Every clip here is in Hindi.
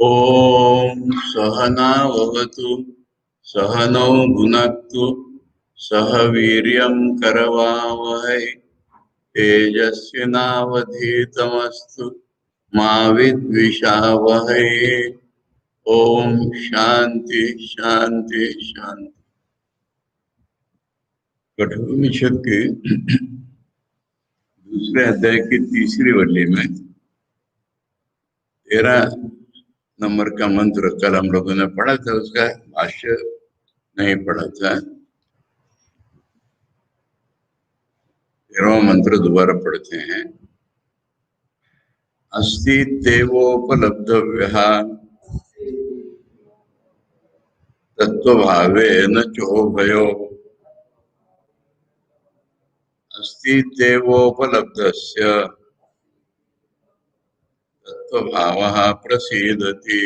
ओम सहनाववतु सहनौ भुनक्तु सह वीर्यं करवावहै तेजस्विनावधीतमस्तु मा विद्विषावहै। ओम शांति शांति शांति। कठोपनिषद के दूसरे अध्याय की तीसरी वल्ली में 13 नंबर का मंत्र कल हम लोगों ने पढ़ा था, उसका भाष्य नहीं पढ़ा था। 13वां मंत्र दोबारा पढ़ते हैं। अस्ति तेवोपलब्धव्यः तत्त्वभावेन चोभयो। अस्ति तेवोपलब्धस्य तत्त्वभावः प्रसीदति।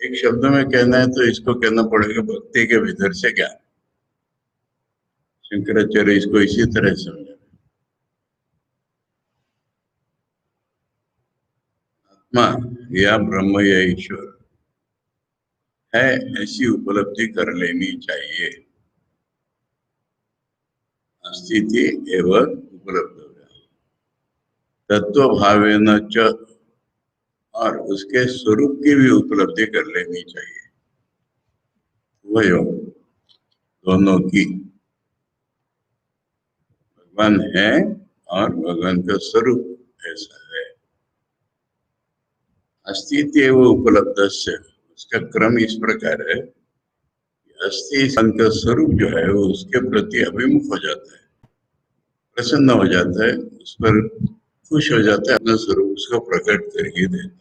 एक शब्द में कहना है तो इसको कहना पड़ेगा भक्ति के भीतर से क्या। शंकराचार्य इसको इसी तरह समझा। आत्मा या ब्रह्म या ईश्वर है, ऐसी उपलब्धि कर लेनी चाहिए। अस्तित्व एवं उपलब्ध तत्व भावेन च, और उसके स्वरूप की भी उपलब्धि कर लेनी चाहिए। वही दोनों की, भगवान है और भगवान का स्वरूप ऐसा है। अस्तित्व एवं उपलब्ध से, उसका क्रम इस प्रकार है। अस्थि का स्वरूप जो है वो उसके प्रति अभिमुख हो जाता है, प्रसन्न हो जाता है, उस पर खुश हो जाता है, अपना स्वरूप उसको प्रकट करके देता है।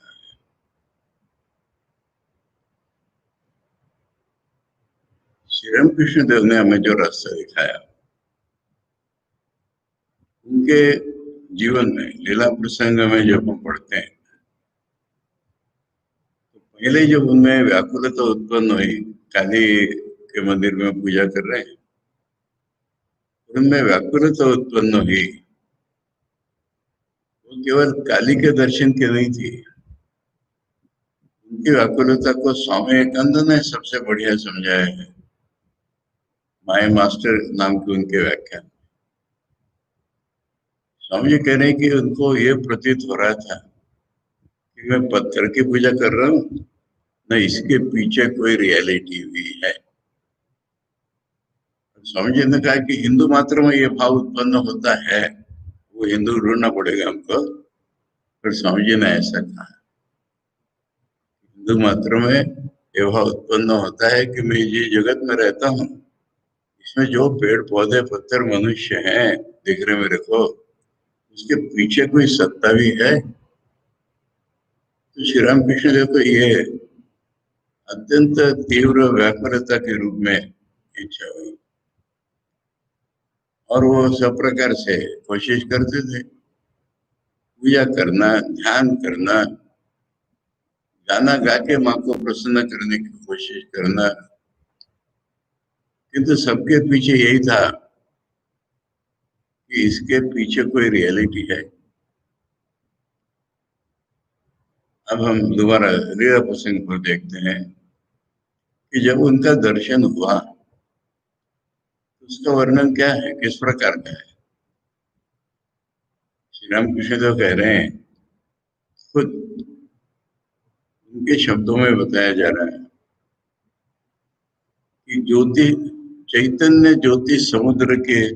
श्री रामकृष्ण देव ने हमें जो रास्ता दिखाया, उनके जीवन में लीला प्रसंग में जब हम पढ़ते हैं तो पहले जब उनमें व्याकुलता उत्पन्न हुई, काली के मंदिर में पूजा कर रहे हैं, उनमें व्याकुलता उत्पन्न हुई, वो केवल काली के दर्शन की नहीं थी। उनकी व्याकुलता को स्वामी विवेकानंद ने सबसे बढ़िया समझाया है, माय मास्टर नाम की उनके व्याख्यान। स्वामी जी कह रहे हैं कि उनको ये प्रतीत हो रहा था कि मैं पत्थर की पूजा कर रहा हूँ, न इसके पीछे कोई रियलिटी भी है। स्वामी जी ने कहा कि हिंदू मात्र में ये भाव उत्पन्न होता है, वो हिंदू ढूंढना पड़ेगा हमको। फिर स्वामी जी ने ऐसा कहा, हिंदू मात्र में ये भाव उत्पन्न होता है कि मैं ये जगत में रहता हूँ, इसमें जो पेड़ पौधे पत्थर मनुष्य हैं दिख रहे मेरे को, उसके पीछे कोई सत्ता भी है। तो श्री रामकृष्ण देव को ये अत्यंत तीव्र व्याकुलता के रूप में इच्छा हुई, और वो सब प्रकार से कोशिश करते थे, पूजा करना, ध्यान करना, गाना गा के माँ को प्रसन्न करने की कोशिश करना, किंतु सबके पीछे यही था कि इसके पीछे कोई रियलिटी है। अब हम दोबारा लीला प्रसंग को देखते हैं कि जब उनका दर्शन हुआ, उसका वर्णन क्या है, किस प्रकार का है। श्री रामकृष्ण देव कह रहे हैं, खुद उनके शब्दों में बताया जा रहा है कि ज्योति, चैतन्य ज्योति समुद्र के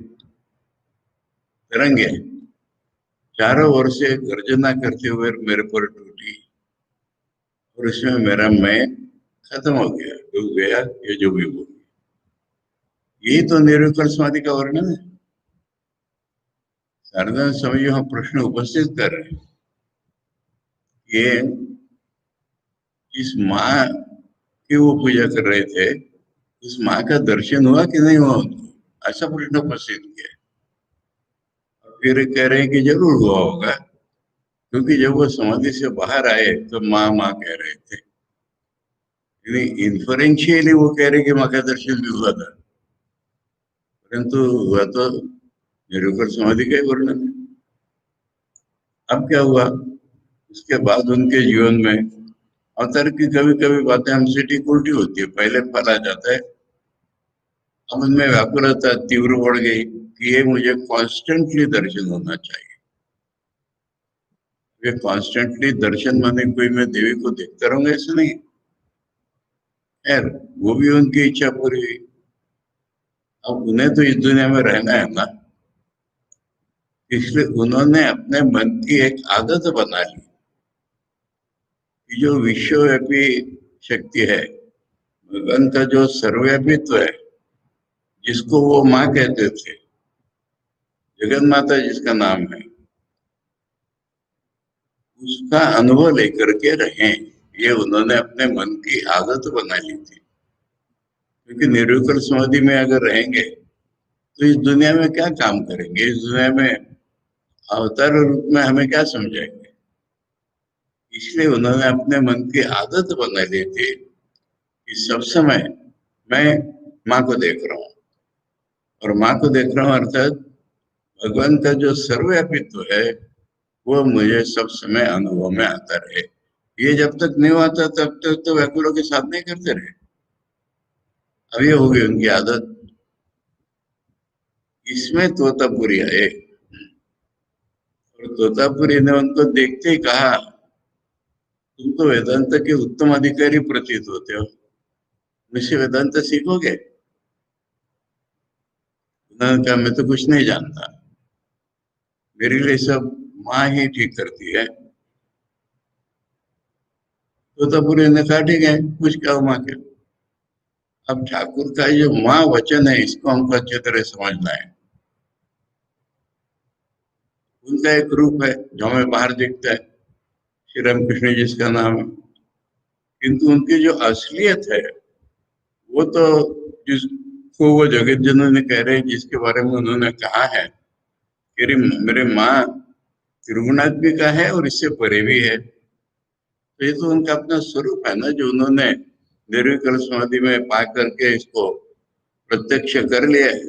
तरंगे चारों ओर से गर्जना करते हुए मेरे पर टूटी, और इसमें मेरा मैं खत्म हो गया, डूब गया, ये जो भी हो। यही तो निर्विकल्प समाधि का वर्णन है। शारदा स्वामी हम प्रश्न उपस्थित कर रहे हैं, ये इस माँ की वो पूजा कर रहे थे, इस माँ का दर्शन हुआ कि नहीं हुआ उनको, ऐसा प्रश्न उपस्थित किया। फिर कह रहे हैं कि जरूर हुआ होगा, क्योंकि जब वो समाधि से बाहर आए तो माँ माँ कह रहे थे, इन्फरेंशियली वो कह रहे कि माँ का दर्शन भी हुआ था, परंतु हुआ तो निरुकर समाधि का ही वर्णन है। अब क्या हुआ, उसके बाद उनके जीवन में अवतार की कभी कभी बातें हमसे ठीक उल्टी होती है। पहले फल आ जाता है, अब उनमें व्याकुलता तीव्र बढ़ गई कि ये मुझे कॉन्स्टेंटली दर्शन होना चाहिए। ये कॉन्स्टेंटली दर्शन माने कोई मैं देवी को देखता रहूंगा ऐसा नहीं। खैर, वो भी उनकी इच्छा पूरी हुई। अब उन्हें तो इस दुनिया में रहना है ना, इसलिए उन्होंने अपने मन की एक आदत बना ली कि जो विश्वव्यापी शक्ति है, भगवान का जो सर्वव्यापित्व है, जिसको वो माँ कहते थे, जगन माता जिसका नाम है, उसका अनुभव लेकर के रहें, ये उन्होंने अपने मन की आदत बना ली थी। क्योंकि निर्विकल्प समाधि में अगर रहेंगे तो इस दुनिया में क्या काम करेंगे, इस दुनिया में अवतार रूप में हमें क्या समझाएंगे। इसलिए उन्होंने अपने मन की आदत बना ली थी कि सब समय मैं माँ को देख रहा हूँ, और माँ को देख रहा हूँ अर्थात भगवान का जो सर्वव्यापित्व है वो मुझे सब समय अनुभव में आता रहे। ये जब तक नहीं आता तब तक तो व्याकुलों के साथ नहीं करते रहे। अब ये हो गई उनकी आदत। इसमें तोतापुरी आए और तोतापुरी ने उनको देखते ही कहा, तुम तो वेदांत के उत्तम अधिकारी प्रतीत होते हो, मुझसे वेदांत सीखोगे? उन्होंने कहा, मैं तो कुछ नहीं जानता, मेरे लिए सब माँ ही ठीक करती है। तोतापुरी ने कहा, ठीक है, कुछ क्या माँ के। अब ठाकुर का जो माँ वचन है, इसको हमको अच्छी तरह समझना है। उनका एक रूप है जो हमें बाहर दिखता है, श्री रामकृष्ण जिसका नाम है, किंतु उनकी जो असलियत है वो तो, जिसको वो जगत जननी कह रहे हैं, जिसके बारे में उन्होंने कहा है कि मेरे माँ त्रिगुणात्मिका है और इससे परे भी है। तो ये तो उनका अपना स्वरूप है ना, जो उन्होंने निर्विकल्प समाधि में पा करके इसको प्रत्यक्ष कर लिया है।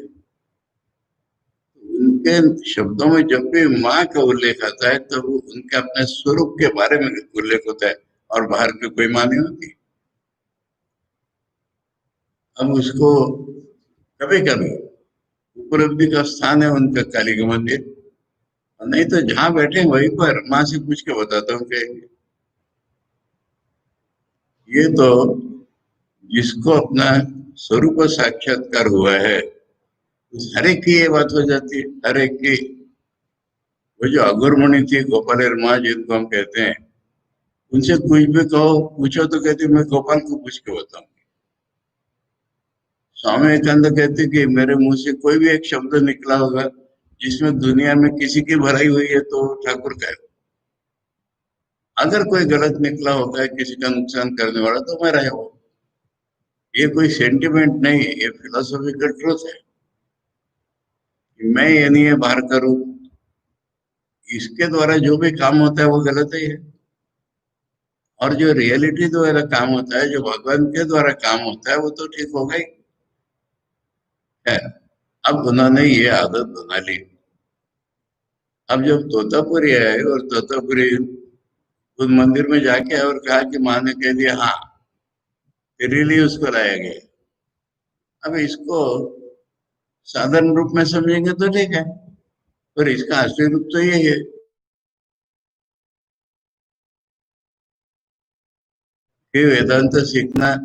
उनके शब्दों में जब भी माँ का उल्लेख आता है तब तो उनके अपने स्वरूप के बारे में उल्लेख होता है, और बाहर की कोई माँ नहीं होती। हम उसको कभी कभी उपलब्धि का स्थान है उनका काली का मंदिर, नहीं तो जहां बैठे वहीं पर माँ से पूछ के बताता हूँ कि ये तो जिसको अपना स्वरूप साक्षात्कार हुआ है, हर एक की ये बात हो जाती है, हर एक की। वो जो अगुरमणि थी, गोपाल माँ जिनको हम कहते हैं, उनसे कुछ भी कहो पूछो तो कहती मैं गोपाल को पूछ के बताऊं। स्वामी विवेकानंद कहते कि मेरे मुंह से कोई भी एक शब्द निकला होगा जिसमें दुनिया में किसी की भलाई हुई है तो ठाकुर का है। अगर कोई गलत निकला होता है किसी का नुकसान करने वाला तो मेरा है वो। ये कोई सेंटिमेंट नहीं है, ये फिलोसॉफिकल ट्रूथ है कि मैं ये नहीं है बाहर का रूप, इसके द्वारा जो भी काम होता है वो गलत ही है, और जो रियलिटी द्वारा काम होता है, जो भगवान के द्वारा काम होता है, वो तो ठीक होगा ही है। अब उन्होंने ये आदत बना ली। अब जब तोतापुरी आए और तोतापुरी उस मंदिर में जाके और कहा कि माँ ने कह दिया हाँ, तेरे लिए उसको लाया गया। अब इसको साधारण रूप में समझेंगे तो ठीक है, पर इसका असली रूप तो यही है कि वेदांत सीखना,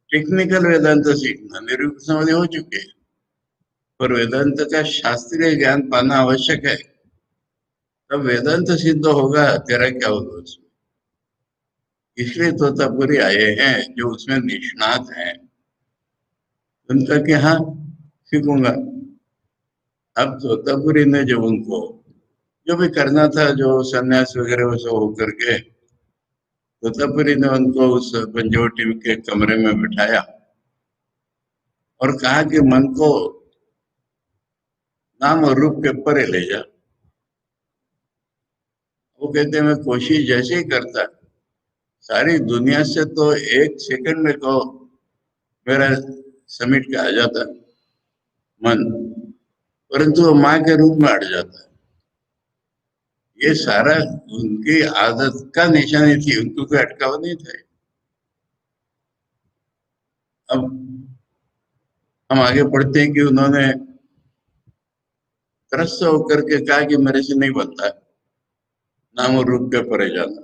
टेक्निकल वेदांत सीखना निरुक्त समाधि हो चुके हैं, पर वेदांत का शास्त्रीय ज्ञान पाना आवश्यक है। तब वेदांत सिद्ध होगा, तेरा क्या होगा उसमें। इसलिए तोतापुरी आए हैं जो उसमें निष्णात हैं। उनका कि हाँ, सीखूंगा। अब तोतापुरी ने जब उनको जो भी करना था, जो सन्यास वगैरह वो सब होकर के, तोतापुरी ने उनको उस पंचवटी के कमरे में बिठाया और कहा कि मन को नाम और रूप के परे ले जा। वो कहते मैं कोशिश जैसे ही करता, सारी दुनिया से तो एक सेकंड में कहो मेरा समिट के आ जाता मन, परंतु वो माँ के रूप में अड़ जाता है। ये सारा उनकी आदत का निशानी थी, उनको कोई अटकाव नहीं था। अब हम आगे पढ़ते हैं कि उन्होंने त्रस्त होकर के कहा कि मेरे से नहीं बनता नाम और रूप के परे जाना।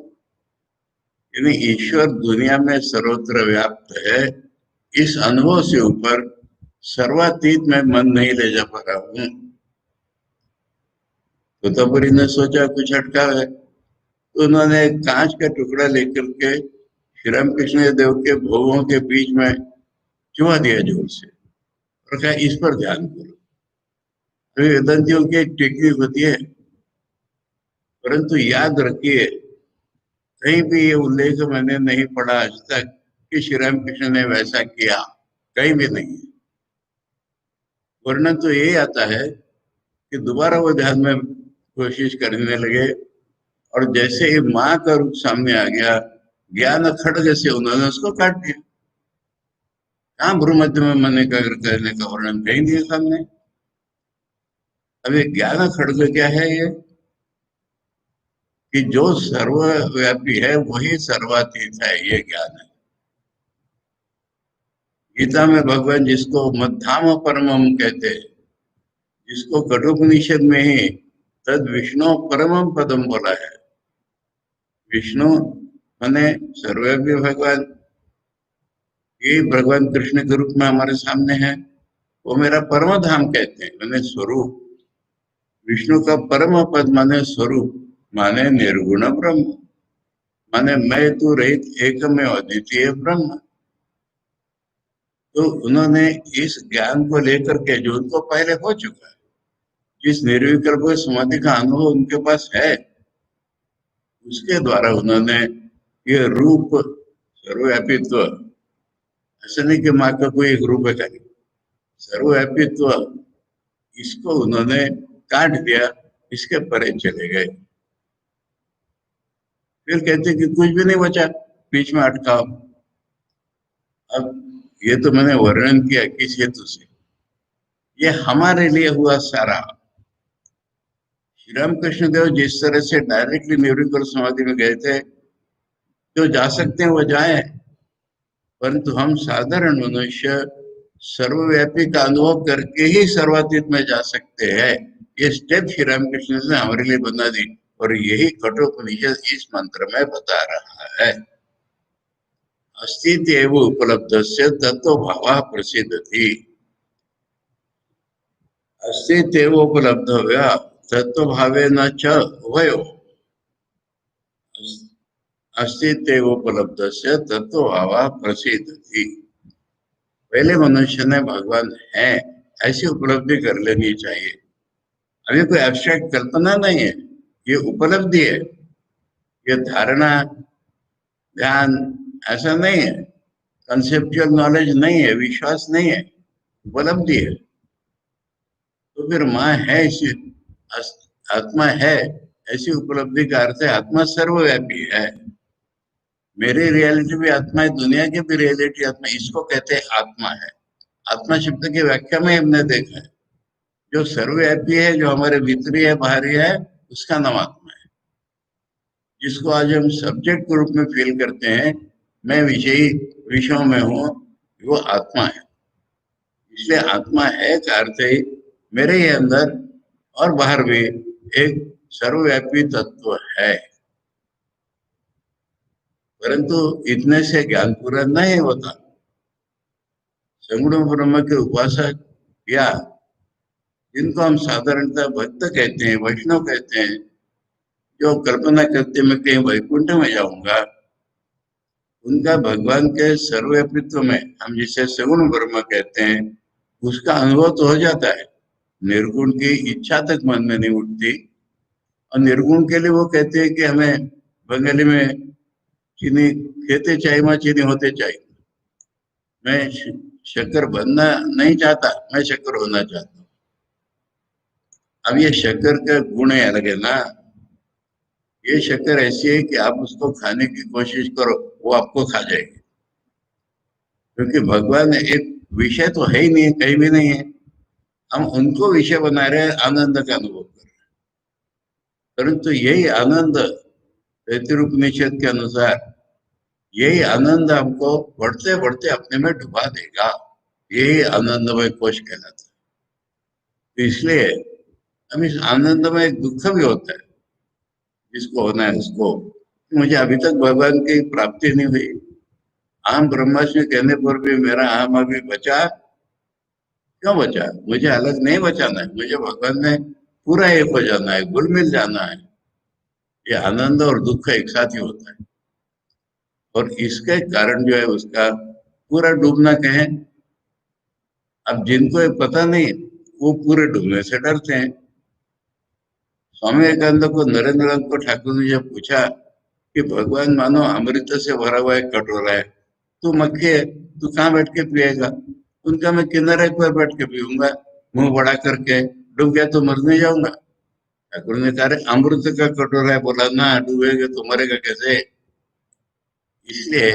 यानी ईश्वर दुनिया में सर्वत्र व्याप्त है, इस अनुभव से ऊपर सर्वातीत में मन नहीं ले जा पा रहा हूं। तोतापुरी ने सोचा कुछ अटका है, तो उन्होंने एक कांच का टुकड़ा लेकर के श्री रामकृष्ण देव के भोगों के बीच में चुमा दिया जोर से और कहा इस पर ध्यान करो। तो वेदांतियों की एक टेक्निक होती है, परंतु याद रखिए कहीं भी ये उल्लेख मैंने नहीं पढ़ा आज तक कि श्री रामकृष्ण ने वैसा किया, कहीं भी नहीं। वर्णन तो यही आता है कि दोबारा वो ध्यान में कोशिश करने लगे और जैसे ही माँ का रूप सामने आ गया, ज्ञान खड्ग से उन्होंने उसको काट दिया। कहाँ भ्रूमध्य में मन एकाग्र करने का वर्णन कहीं दिया सामने। अब ये ज्ञान खड्ग क्या है? ये कि जो सर्वव्यापी है वही सर्वातीत है, ये ज्ञान है। गीता में भगवान जिसको मध्याम परमम कहते हैं, जिसको कठोपनिषद में ही तद विष्णु परमम पदम बोला है। विष्णु माने सर्वव्यापी भगवान, ये भगवान कृष्ण के रूप में हमारे सामने है। वो मेरा परम धाम कहते हैं, मैंने स्वरूप। विष्णु का परम पद माने स्वरूप, माने निर्गुण ब्रह्म, माने मैं तू रहित एकमेव अद्वितीय ब्रह्म। तो उन्होंने इस ज्ञान को लेकर के, जो उनको पहले हो चुका है, जिस निर्विकल्प समाधि का अनुभव उनके पास है, उसके द्वारा उन्होंने ये रूप सर्वव्यापित्व, ऐसा नहीं कि माँ का कोई एक रूप है खाली, सर्वव्यापित्व, इसको उन्होंने काट दिया, इसके परे चले गए। फिर कहते कि कुछ भी नहीं बचा, बीच में अटकाव। अब ये तो मैंने वर्णन किया किस हेतु से, ये हमारे लिए हुआ सारा। श्री रामकृष्ण देव जिस तरह से डायरेक्टली निर्विकल्प समाधि में गए थे, जो जा सकते हैं वो जाए, परंतु हम साधारण मनुष्य सर्वव्यापी का अनुभव करके ही सर्वातीत में जा सकते हैं। ये स्टेप श्री रामकृष्ण ने हमारे लिए बना दी और यही कठोपनिषद इस मंत्र में बता रहा है। अस्तित्व उपलब्धस्य तत्व भाव प्रसिद्धति। अस्तित्व उपलब्धव्य तत्व भावेन च उभयो। अस्तित्व उपलब्धस्य तत्व भाव प्रसिद्धति। पहले मनुष्य ने भगवान है ऐसी उपलब्धि कर लेनी चाहिए। अभी कोई एब्स्ट्रैक्ट कल्पना नहीं है, ये उपलब्धि है, ये धारणा ध्यान ऐसा नहीं है, कंसेप्चुअल नॉलेज नहीं है, विश्वास नहीं है, उपलब्धि है। तो फिर माँ है ऐसी, आत्मा है ऐसी उपलब्धि का अर्थ है आत्मा सर्वव्यापी है। मेरी रियलिटी भी आत्मा है, दुनिया की भी रियलिटी आत्मा, इसको कहते हैं आत्मा है। आत्मा शब्द की व्याख्या में हमने देखा है, जो सर्वव्यापी है, जो हमारे भीतरी है बाहरी है, उसका नाम आत्मा है। जिसको आज हम सब्जेक्ट के रूप में फील करते हैं, मैं विषयी विषयों में हूँ, वो आत्मा है। इसलिए आत्मा है का अर्थ है मेरे ही अंदर और बाहर भी एक सर्वव्यापी तत्व है। परंतु इतने से ज्ञान पूरा नहीं होता। सगुण ब्रह्म के उपासक या जिनको हम साधारणतः भक्त कहते हैं, वैष्णव कहते हैं, जो कल्पना करते मैं कहीं वैकुंठ में जाऊंगा, उनका भगवान के सर्वव्यापित्व में, हम जिसे सगुण ब्रह्म कहते हैं, उसका अनुभव तो हो जाता है। निर्गुण की इच्छा तक मन में नहीं उठती। और निर्गुण के लिए वो कहते हैं कि हमें बंगाली में चीनी खेते चाय में चीनी होते चाहिए। मैं शक्कर बनना नहीं चाहता, मैं शक्कर होना चाहता हूँ। अब ये शक्कर का गुण है अलग है ना। ये शक्कर ऐसी है कि आप उसको खाने की कोशिश करो, वो आपको खा जाएगी। क्योंकि भगवान एक विषय तो है ही नहीं, कहीं भी नहीं है। हम उनको विषय बना रहे हैं, आनंद का अनुभव कर रहे हैं। परंतु यही आनंद तैत्तिरीयोपनिषद के अनुसार यही आनंद हमको बढ़ते बढ़ते अपने में डुबा देगा। यही आनंदमय कोश कहलाता है। तो इसलिए हम इस आनंदमय दुख भी होता है जिसको होना है उसको। मुझे अभी तक भगवान की प्राप्ति नहीं हुई। अहम ब्रह्मास्मि कहने पर भी मेरा अहम अभी बचा क्यों बचा? मुझे अलग नहीं बचाना है, मुझे भगवान में पूरा एक हो जाना है, घुल मिल जाना है। ये आनंद और दुख एक साथ ही होता है और इसके कारण जो है उसका पूरा डूबना कहें। अब जिनको ये पता नहीं वो पूरे डूबने से डरते हैं। स्वामी विवेकानंद को नरेंद्र को ठाकुर ने जब पूछा कि भगवान मानो अमृत से भरा हुआ एक कटोरा है, तू मक्खी है, तू कहाँ बैठ के पिएगा? उनका मैं किनारे पर बैठ के पीऊंगा, मुंह बड़ा करके, डूब गया तो मर नहीं जाऊंगा। ठाकुर ने कहा अमृत का कटोरा है, बोला ना डूबेगा तो मरेगा कैसे? इसलिए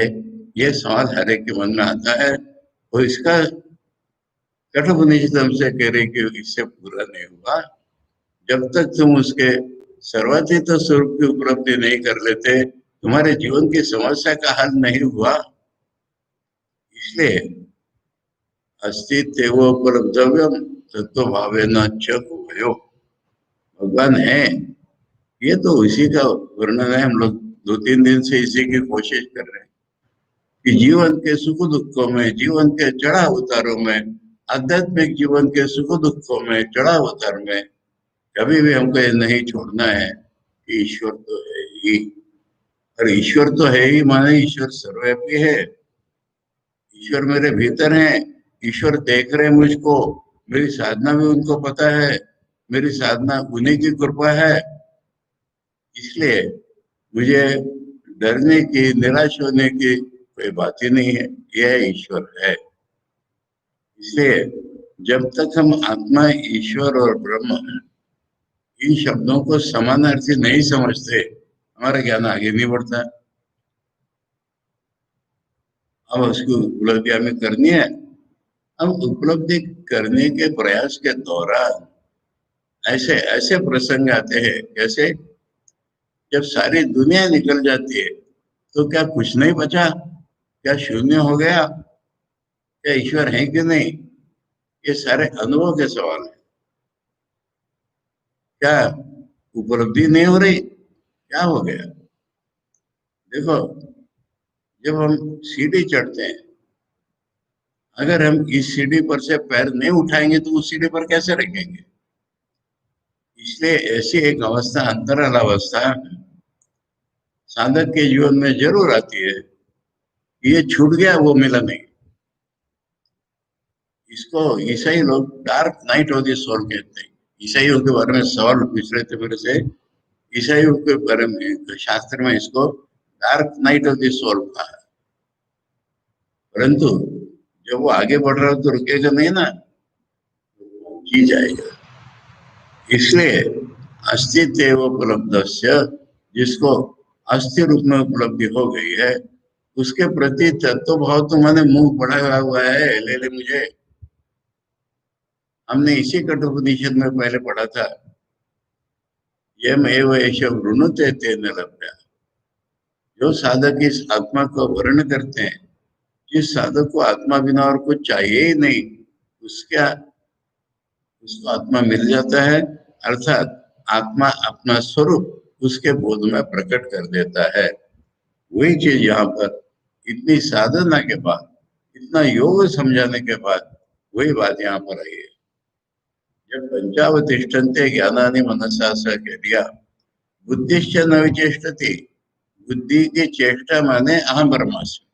ये सवाल हर एक के मन में आता है और इसका कठोपनिषद हमसे कह रही कि इससे पूरा नहीं हुआ जब तक तुम उसके सर्वातीत स्वरूप की उपलब्धि नहीं कर लेते, तुम्हारे जीवन की समस्या का हल नहीं हुआ। इसलिए अस्तित्व उपलब्धव्यम तत्व भावे न भयो। भगवान है, ये तो इसी का वर्णन है। हम लोग 2-3 दिन से इसी की कोशिश कर रहे हैं कि जीवन के सुख दुखों में, जीवन के चढ़ाव उतारों में, आध्यात्मिक जीवन के सुख दुखों में, चढ़ाव उतार में कभी भी हमको ये नहीं छोड़ना है कि ईश्वर तो है ही। और ईश्वर तो है ही माने ईश्वर सर्वव्यापी है। ईश्वर मेरे भीतर है, ईश्वर देख रहे मुझको, मेरी साधना भी उनको पता है, मेरी साधना उन्हीं की कृपा है। इसलिए मुझे डरने की, निराश होने की कोई बात ही नहीं है। यह ईश्वर है। इसलिए जब तक हम आत्मा, ईश्वर और ब्रह्म इन शब्दों को समानार्थी नहीं समझते, हमारा ज्ञान आगे नहीं बढ़ता। अब उसकी उपलब्धि हमें करनी है। अब उपलब्धि करने के प्रयास के दौरान ऐसे ऐसे प्रसंग आते हैं, जैसे जब सारी दुनिया निकल जाती है तो क्या कुछ नहीं बचा? क्या शून्य हो गया? क्या ईश्वर है कि नहीं? ये सारे अनुभव के सवाल है। क्या उपलब्धि नहीं हो रही? क्या हो गया? देखो, जब हम सीढ़ी चढ़ते हैं, अगर हम इस सीढ़ी पर से पैर नहीं उठाएंगे तो उस सीढ़ी पर कैसे रखेंगे? इसलिए ऐसी एक अवस्था, अंतराल अवस्था साधक के जीवन में जरूर आती है। ये छूट गया, वो मिला नहीं। इसको ईसाई लोग dark night of the soul कहते हैं। ईसाइयों के बारे में सवाल पूछ रहे थे मेरे से। ईसाइयों के बारे में तो शास्त्र में इसको dark night of the soul कहा है। परंतु जब वो आगे बढ़ रहा हो तो रुकेगा नहीं ना, जी जाएगा। इसलिए अस्तित्व उपलब्ध, जिसको अस्थि रूप में उपलब्धि हो गई है, उसके प्रति तत्व भाव तो मैंने मुंह बढ़ाया हुआ है, ले ले मुझे। हमने इसी कठोपनिषद में पहले पढ़ा था, यम एव एष वृणुते तेन लभ्या। जो साधक इस आत्मा को वर्ण करते हैं, जिस साधक को आत्मा बिना और कुछ चाहिए ही नहीं, उसका उसको आत्मा मिल जाता है। अर्थात आत्मा अपना स्वरूप उसके बोध में प्रकट कर देता है। वही चीज यहाँ पर इतनी साधना के बाद, इतना योग समझाने के बाद वही बात यहाँ पर आई है। जब पंचावतिष्ठन्ते ज्ञानानि मनसा स कह दिया, बुद्धिश्च न विचेष्टति। बुद्धि की चेष्टा माने अहम ब्रह्मास्मि।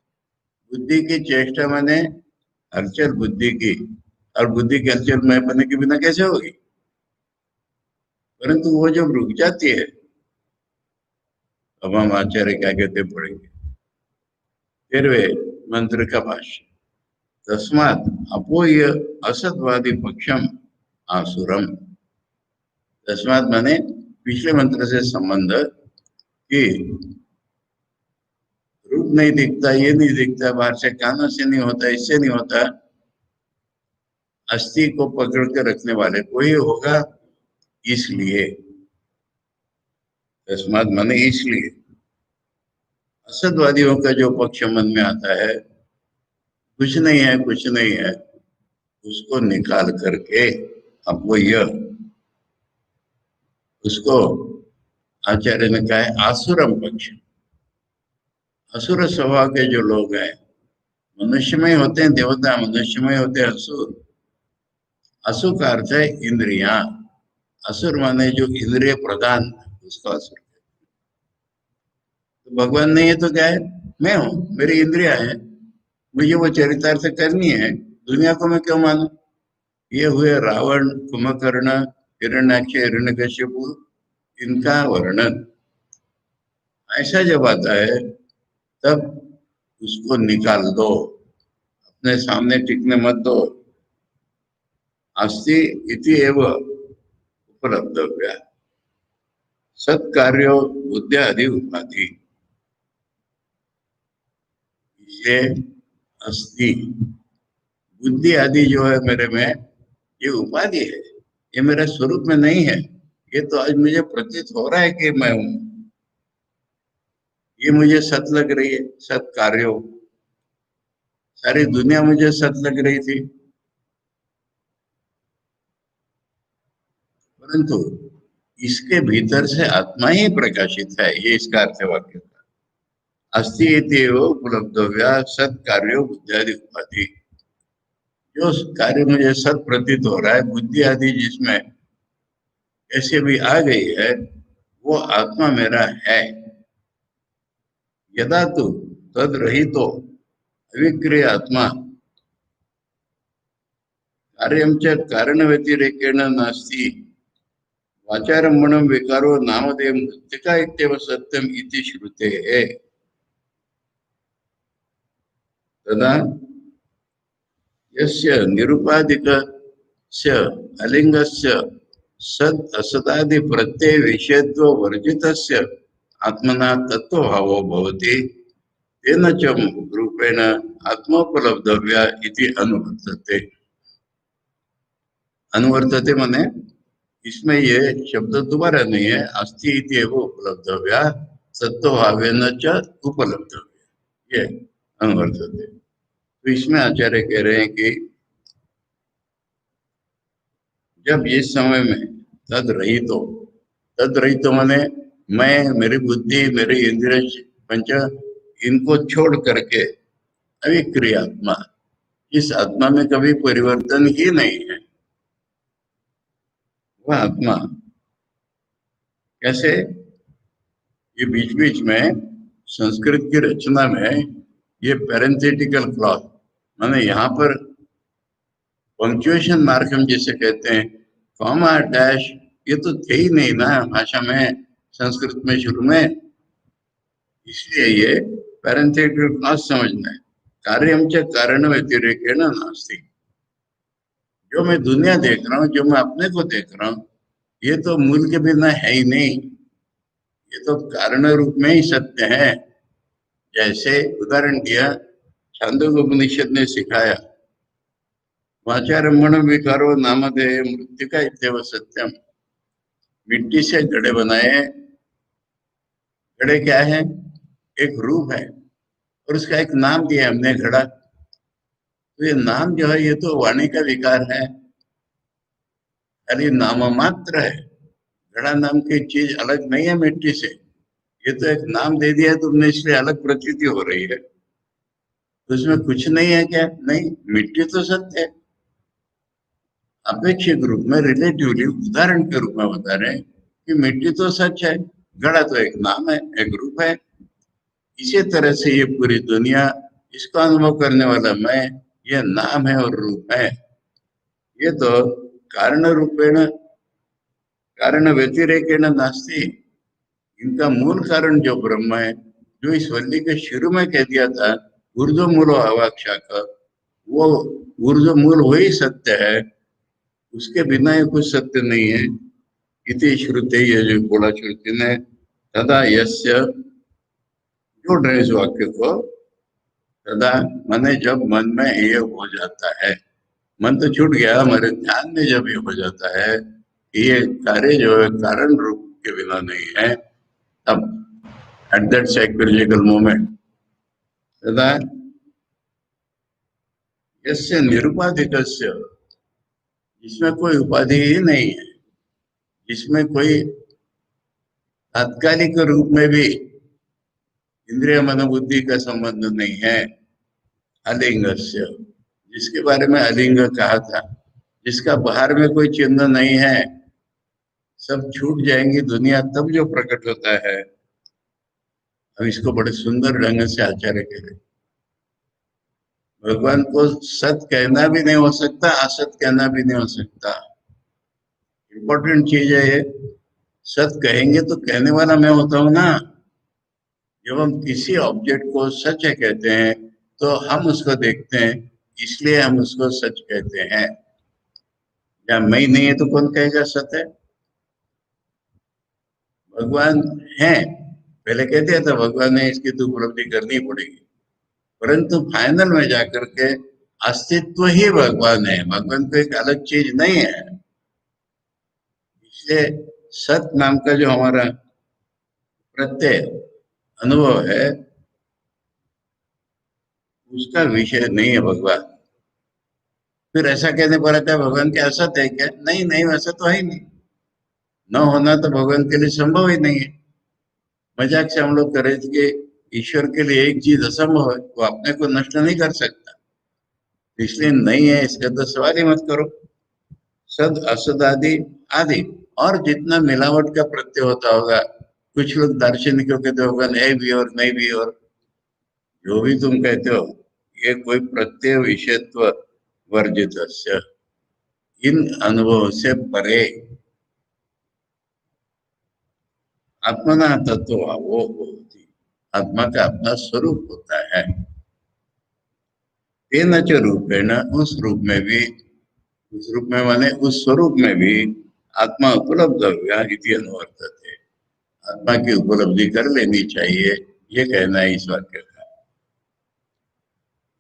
बुद्धि की चेष्टा माने हलचल बुद्धि की, और बुद्धि की हलचल मैं बने के बिना कैसे होगी? परंतु वो जब रुक जाती है, अब हम आचार्य क्या कहते पढ़ेंगे 13वें मंत्र का भाष्य, तस्मात् अपोय असतवादी पक्षम आसुरम। तस्मात् माने पिछले मंत्र से संबंध कि रूप नहीं दिखता, ये नहीं दिखता, बाहर से कानों से नहीं होता, इससे नहीं होता। अस्थि को पकड़ के रखने वाले कोई होगा। इसलिए तस्मात् माने इसलिए असतवादियों का जो पक्ष मन में आता है, कुछ नहीं है कुछ नहीं है, उसको निकाल करके आपको यह, उसको आचार्य ने कहा है आसुरम पक्ष। असुर स्वभाव के जो लोग हैं, मनुष्य में होते हैं देवता, मनुष्य में होते हैं असुर। असुर का अर्थ है इंद्रिया। असुर माने जो इंद्रिय प्रधान, उसको असुर। तो भगवान नहीं है तो क्या है, मैं हूं, मेरी इंद्रिया है, मुझे वो चरितार्थ करनी है, दुनिया को मैं क्यों मानूं। ये हुए रावण, कुंभकर्ण, हिरण्याक्ष, हिरण्यकश्यपु, इनका वर्णन। ऐसा जब आता है तब उसको निकाल दो, अपने सामने टिकने मत दो। अस्ति इति एव उपलब्धव्या सत्कार्यो बुद्ध्यादि उपाधि। ये अस्ति, बुद्धि आदि जो है मेरे में, ये उपाधि है, ये मेरे स्वरूप में नहीं है। ये तो आज मुझे प्रतीत हो रहा है कि मैं हूं, ये मुझे सत लग रही है। सत कार्यो, सारी दुनिया मुझे सत लग रही थी, परंतु इसके भीतर से आत्मा ही प्रकाशित है। ये इसका अर्थ है वाक्य का। अस्ति इत्येव उपलब्धव्या सत कार्यो बुद्धियादि उपाधि। जो कार्य मुझे सत प्रतीत हो रहा है, बुद्धि आदि जिसमें ऐसे भी आ गई है, वो आत्मा मेरा है। यदा तो तद रहितो अविक्रिय आत्मा कार्यं च कारण व्यतिरेकेण नास्ति, वाचारम्भणं विकारो नामधेय मृत्तिका इत्येव सत्यम इति श्रुतेः। तदा यस्य निरुपाधिकस्य अलिंगस्य सद असदादि प्रत्यय विषयत्व वर्जितस्य आत्मना तत्वभावो भवति, तेन च रूपेण आत्मोपलब्धव्या इति अनुवर्तते। अनुवर्तते माने इसमें ये शब्द दोबारा नहीं है। अस्ति इति एव उपलब्धव्या सत्वभावेन च उपलब्धव्या, ये अनुवर्तते। तो इसमें आचार्य कह रहे हैं कि जब इस समय में तद रहित हो, तद रहित माने मैं, मेरी बुद्धि, मेरी इंद्रिय पंच, इनको छोड़ करके अविक्रिय आत्मा, इस आत्मा में कभी परिवर्तन ही नहीं है। वह आत्मा कैसे, ये बीच बीच में संस्कृत की रचना में ये पैरेंथेटिकल क्लॉज, माने यहाँ पर पंक्चुएशन मार्क हम जिसे कहते हैं, कॉमा डैश, ये तो थे ही नहीं ना भाषा में, संस्कृत में शुरू में। इसलिए ये पैरेंथेटिकल क्लॉज समझना है। कार्यम च कारण व्यतिरेकेण नास्ति। जो मैं दुनिया देख रहा हूँ, जो मैं अपने को देख रहा हूँ, ये तो मूल के बिना है ही नहीं, ये तो कारण रूप में ही सत्य है। जैसे उदाहरण दिया, छांदोग्य उपनिषद ने सिखाया, वाचारम्भण विकारो नामधेय मृत्तिका इत्येव सत्यम। मिट्टी से घड़े बनाए, घड़े क्या है, एक रूप है, और उसका एक नाम दिया हमने, घड़ा। तो ये नाम जो है, ये तो वाणी का विकार है, खाली नाम मात्र है। घड़ा नाम की चीज अलग नहीं है मिट्टी से, ये तो एक नाम दे दिया है तुमने, इसलिए अलग प्रतीति हो रही है। तो उसमें कुछ नहीं है क्या, नहीं, मिट्टी तो सत्य है। अपेक्षित रूप में, रिलेटिवली, उदाहरण के रूप में बता रहे हैं कि मिट्टी तो सच है, घड़ा तो एक नाम है, एक रूप है। इसी तरह से ये पूरी दुनिया, इसका अनुभव करने वाला मैं, ये नाम है और रूप है। ये तो कारण रूपेण, कारण व्यतिरेकेण नास्ति। इनका मूल कारण जो ब्रह्म है, जो इस वल्ली के शुरू में कह दिया था, ऊर्ध्व मूल अवाक्षा का, वो ऊर्ध्व मूल वही सत्य है, उसके बिना ये कुछ सत्य नहीं है। इति श्रुते, ये जो बोला श्रुति ने, तदा यस्य, जोड़ रहे इस वाक्य को, तदा माने जब मन में ये हो जाता है, मन तो छूट गया, हमारे ध्यान में जब ये हो जाता है कि ये कार्य जो है कारण रूप के बिना नहीं है, अब एट दैट साइकोलॉजिकल मोमेंट तदा यस्य निरुपाधिकस्य, जिसमें कोई उपाधि ही नहीं है, जिसमें कोई तात्कालिक रूप में भी इंद्रिय मनोबुद्धि का संबंध नहीं है, अलिंगस्य, जिसके बारे में अलिंग कहा था, जिसका बाहर में कोई चिन्ह नहीं है, सब छूट जाएंगी दुनिया तब जो प्रकट होता है। अब इसको बड़े सुंदर ढंग से आचार्य कह रहे, भगवान को सत कहना भी नहीं हो सकता, असत कहना भी नहीं हो सकता। इम्पोर्टेंट चीज है ये, सत कहेंगे तो कहने वाला मैं होता हूं ना। जब हम किसी ऑब्जेक्ट को सच है कहते हैं तो हम उसको देखते हैं, इसलिए हम उसको सच कहते हैं। या मैं ही नहीं है तो कौन कहेगा सत है? भगवान है, पहले कह दिया था भगवान ने, इसकी तो उपलब्धि करनी पड़ेगी, परंतु फाइनल में जाकर के अस्तित्व ही भगवान है, भगवान को एक अलग चीज नहीं है। इसलिए सत नाम का जो हमारा प्रत्यय अनुभव है, उसका विषय नहीं है भगवान। फिर ऐसा कहने पर आता है भगवान के असत है क्या? नहीं नहीं, वैसा तो है ही नहीं। न होना तो भगवान के लिए संभव ही नहीं है। मजाक से हम लोग कर रहे थे कि ईश्वर के लिए एक चीज असंभव है, वो अपने को नष्ट नहीं कर सकता, इसलिए नहीं है इसका तो सवाल ही मत करो। सद असद आदि आदि, और जितना मिलावट का प्रत्यय होता होगा, कुछ लोग दार्शनिकों कहते होगा नहीं भी और नहीं भी, और जो भी तुम कहते हो, ये कोई प्रत्यय विषयत्व वर्जित, इन अनुभव से परे आत्मना तत्व वो होती, आत्मा का अपना स्वरूप होता है। तेन च रूपेण, उस रूप में भी, उस रूप में माने उस स्वरूप में भी आत्मा उपलब्ध हुआ इति अनुवर्तते, आत्मा की उपलब्धि कर लेनी चाहिए, ये कहना है इस वाक्य का।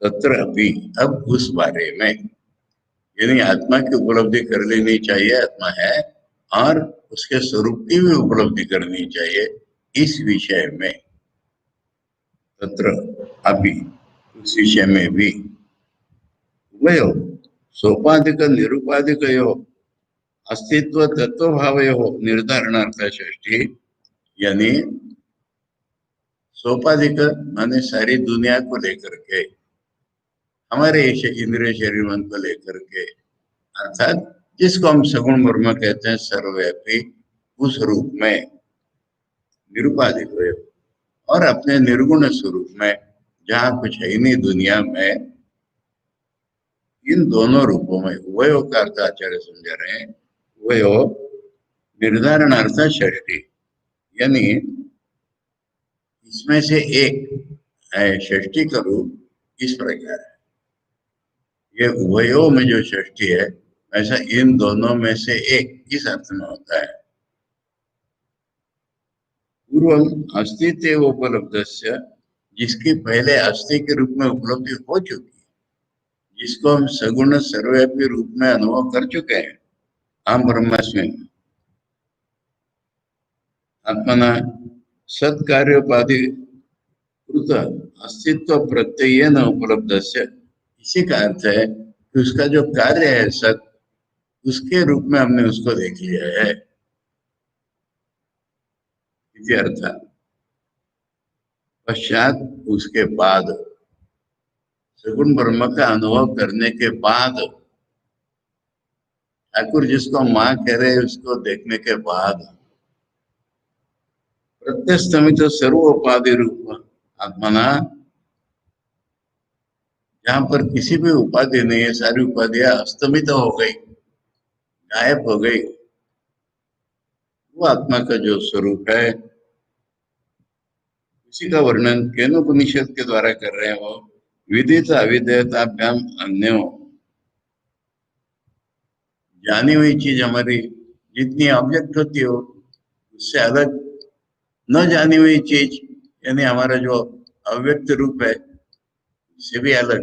तत्र अभी, अब उस बारे में, यानी आत्मा की उपलब्धि कर लेनी चाहिए, आत्मा है, और उसके स्वरूप की भी उपलब्धि करनी चाहिए, इस विषय में। तत्र अभी, उस विषय में भी, वयो सोपाधिक निरुपाधिकयो अस्तित्व तत्व भावयो निर्धारणार्थ षष्ठी, यानी सोपाधिक माने सारी दुनिया को लेकर के, हमारे इंद्रिय शरीर मन को लेकर के, अर्थात जिसको हम सगुण ब्रह्म कहते हैं, सर्वव्यापी, उस रूप में निरुपाधिक हुए, और अपने निर्गुण स्वरूप में जहाँ कुछ है ही नहीं दुनिया में, इन दोनों रूपों में उभयो का अर्थ आचार्य समझा रहे हैं। उभयो निर्धारणार्थ षष्ठी, यानी इसमें से एक है, षष्ठी का रूप इस प्रकार है। ये उभयो में जो षष्ठी है, ऐसा इन दोनों में से एक इस अर्थ में होता है। पूर्व अस्तित्व उपलब्ध, जिसकी पहले अस्थि के रूप में उपलब्धि हो चुकी है, जिसको हम सगुण सर्वव्यापी रूप में अनुभव कर चुके हैं, हम ब्रह्मास्मि आत्मना सत्कार्योपाधि कृत अस्तित्व प्रत्यय न उपलब्ध, इसी का अर्थ है कि उसका जो कार्य है सत, उसके रूप में हमने उसको देख लिया है, इति अर्थ। पश्चात, उसके बाद, सगुण ब्रह्म का अनुभव करने के बाद, ठाकुर जिसको माँ कह रहे हैं उसको देखने के बाद, प्रत्यस्तमित सर्वोपाधि रूप आत्मना, जहां पर किसी भी उपाधि नहीं है, सारी उपाधियां अस्तमित हो गई, गायब हो गई, वो आत्मा का जो स्वरूप है, उसी का वर्णन केनोपनिषद के द्वारा कर रहे हैं। वो विदित अविधेयताभ्याम अन्यो, जानी हुई चीज हमारी जितनी ऑब्जेक्ट होती हो, उससे अलग न जानी हुई चीज, यानी हमारा जो अव्यक्त रूप है, उससे भी अलग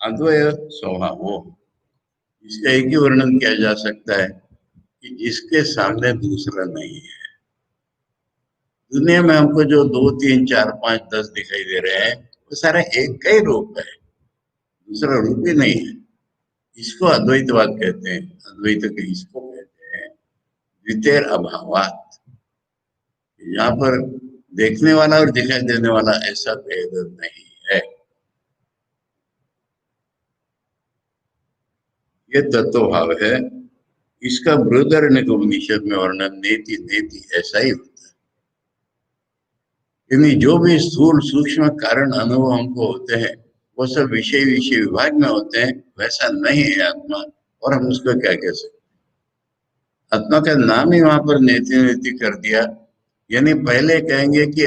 अद्वय स्वभाव हो, इसका एक ही वर्णन किया जा सकता है कि जिसके सामने दूसरा नहीं है। दुनिया में हमको जो 2, 3, 4, 5, 10 दिखाई दे रहे हैं वो सारा एक का ही रूप है, दूसरा रूप ही नहीं है। इसको अद्वैतवाद कहते हैं। अद्वैत के इसको कहते हैं द्वितीय अभावात। यहाँ पर देखने वाला और दिखाई देने वाला ऐसा भेद नहीं है। ये तत्व भाव है। इसका बृहदारण्यक उपनिषद में वर्णन नेति नेति ऐसा ही होता है। यानी जो भी स्थूल सूक्ष्म कारण अनुभव हमको होते हैं वो सब विषय विषय विभाग में होते हैं, वैसा नहीं है आत्मा। और हम उसको क्या कह सकते, आत्मा का नाम ही वहां पर नेति नेति कर दिया। यानी पहले कहेंगे कि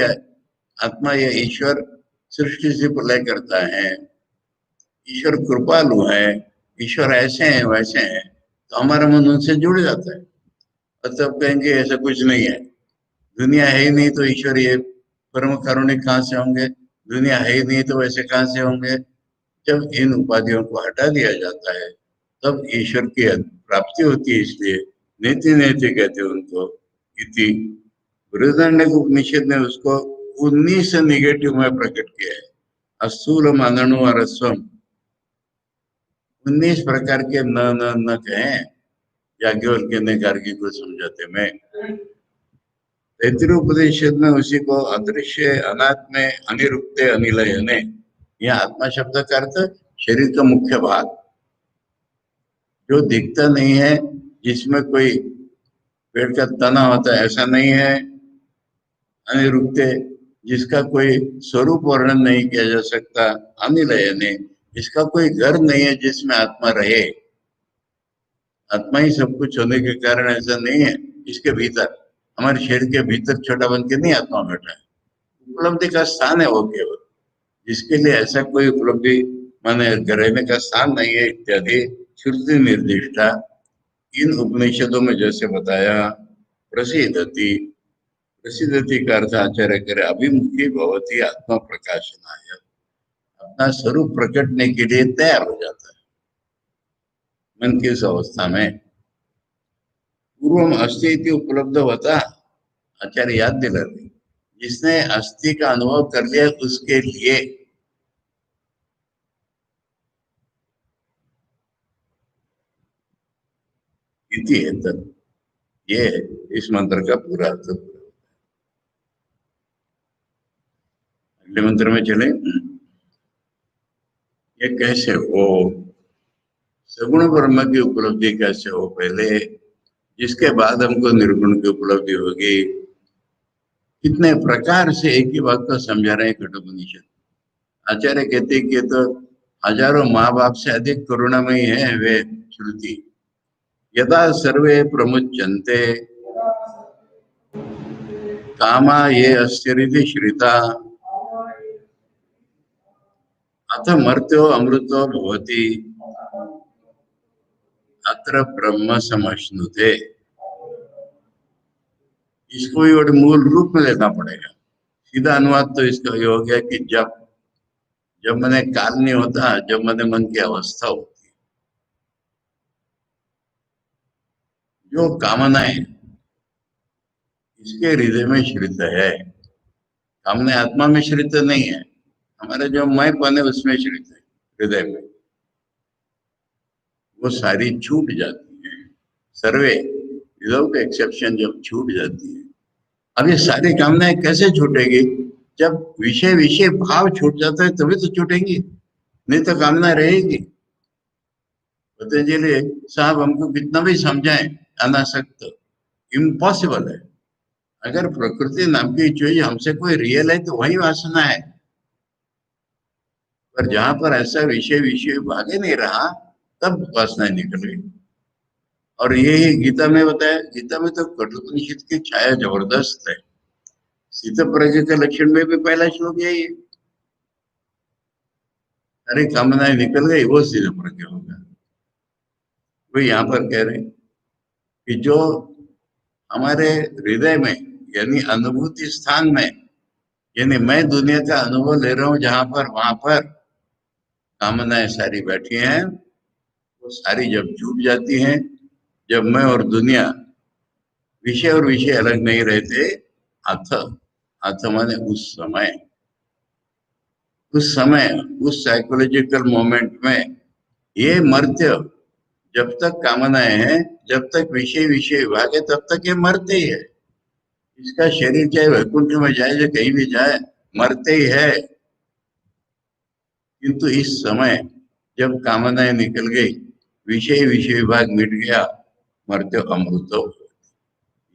आत्मा या ईश्वर सृष्टि से प्रलय करता है, ईश्वर कृपालु है, ईश्वर ऐसे हैं वैसे हैं, तो हमारा मन उनसे जुड़ जाता है। और तब कहेंगे ऐसा कुछ नहीं है, दुनिया है ही नहीं तो ईश्वर ये परम करुणिक कहाँ से होंगे, दुनिया है ही नहीं तो वैसे कहाँ से होंगे। जब इन उपाधियों को हटा दिया जाता है तब ईश्वर की प्राप्ति होती है। इसलिए नेति नेति कहते हैं उनको। इति बृहदारण्यक उपनिषद ने उसको 19 निगेटिव में प्रकट किया है। अस्थूलम अनणु और अस्वम 19 प्रकार के न न न कहें। याज्ञवल्क्य ने गार्गी को समझाते में तैत्तिरीयोपनिषद में उसी को अदृश्य अनात्मे अनिरुक्ते अनिलयने, यह आत्मा शब्द का अर्थ शरीर का मुख्य भाग जो दिखता नहीं है, जिसमें कोई पेड़ का तना होता है ऐसा नहीं है। अनिरुक्ते जिसका कोई स्वरूप वर्णन नहीं किया जा सकता। अनिलयने इसका कोई घर नहीं है जिसमें आत्मा रहे। आत्मा ही सब कुछ होने के कारण ऐसा नहीं है। इसके भीतर हमारे शरीर के भीतर छोटा बन के नहीं आत्मा बैठा है, उपलब्धि का स्थान है वो केवल। जिसके लिए ऐसा कोई उपलब्धि माने रहने का स्थान नहीं है इत्यादि श्रुति निर्दिष्टा इन उपनिषदों में जैसे बताया। प्रसिद्धति प्रसिद्धति का अर्थ आचार्य करे अभिमुखी भवती आत्मा प्रकाशनाय, अपना स्वरूप प्रकटने के लिए तैयार हो जाता है मन की इस अवस्था में। पूर्व अस्थि इति उपलब्ध होता, आचार्य याद दिला रहे, जिसने अस्थि का अनुभव कर लिया उसके लिए इति है तब। ये इस मंत्र का पूरा अर्थ। अगले मंत्र में चले। ये कैसे हो, सगुण ब्रह्म की उपलब्धि कैसे हो पहले, जिसके बाद हमको निर्गुण की उपलब्धि होगी। कितने प्रकार से एक ही बात को समझा रहे हैं कठोपनिषद। आचार्य कहते हैं कि तो हजारों माँ बाप से अधिक करुणामयी है वे श्रुति। यदा सर्वे प्रमुच्यन्ते कामा ये अस्थिरिति श्रिता अथ मर्त्यो अमृतो भवति अत्र ब्रह्म समश्नुते। इसको भी और मूल रूप में लेना पड़ेगा। सीधा अनुवाद तो इसका ये हो गया कि जब जब मैंने काल नहीं होता, जब मैंने मन की अवस्था होती, जो कामनाएं इसके हृदय में श्रित है। कामना आत्मा में श्रित नहीं है, हमारे जो मैंपन है उसमें श्रित है हृदय में। वो सारी छूट जाती है, सर्वे विदाउट एक्सेप्शन जब छूट जाती है। अब ये सारी कामनाएं कैसे छूटेगी, जब विषय विषय भाव छूट जाता है तभी तो छूटेंगी, नहीं तो कामना रहेगी। पतंजलि साहब हमको कितना भी समझाएं अनासक्त, इम्पॉसिबल है। अगर प्रकृति नाम की चीज हमसे कोई रियल है तो वही वासना है। पर जहां पर ऐसा विषय विषय भागे नहीं रहा तब वासना निकल गई। और यही गीता में बताया। गीता में तो कठोपनिषद की छाया जबरदस्त है। शीत प्रज्ञ के लक्षण में भी पहला श्लोक यही है, अरे कामनाएं निकल गई वो शीत प्रज्ञ होगा। वो यहाँ पर कह रहे हैं कि जो हमारे हृदय में यानी अनुभूति स्थान में, यानी मैं दुनिया का अनुभव ले रहा हूं जहां पर, वहां पर कामनाएं सारी बैठी हैं। वो सारी जब छूट जाती हैं, जब मैं और दुनिया विषय और विषय अलग नहीं रहते। अथ, अथ माने उस समय, उस समय, उस साइकोलॉजिकल मोमेंट में ये मर्त्य, जब तक कामनाएं हैं, जब तक विषय विषय विभाग है, तब तक ये मरते ही है। इसका शरीर चाहे वैकुंठ में जाए या कहीं भी जाए, मरते ही है। किंतु इस समय जब कामनाएं निकल गई, विषय विषय विभाग मिट गया, मर्त्य अमृत हो,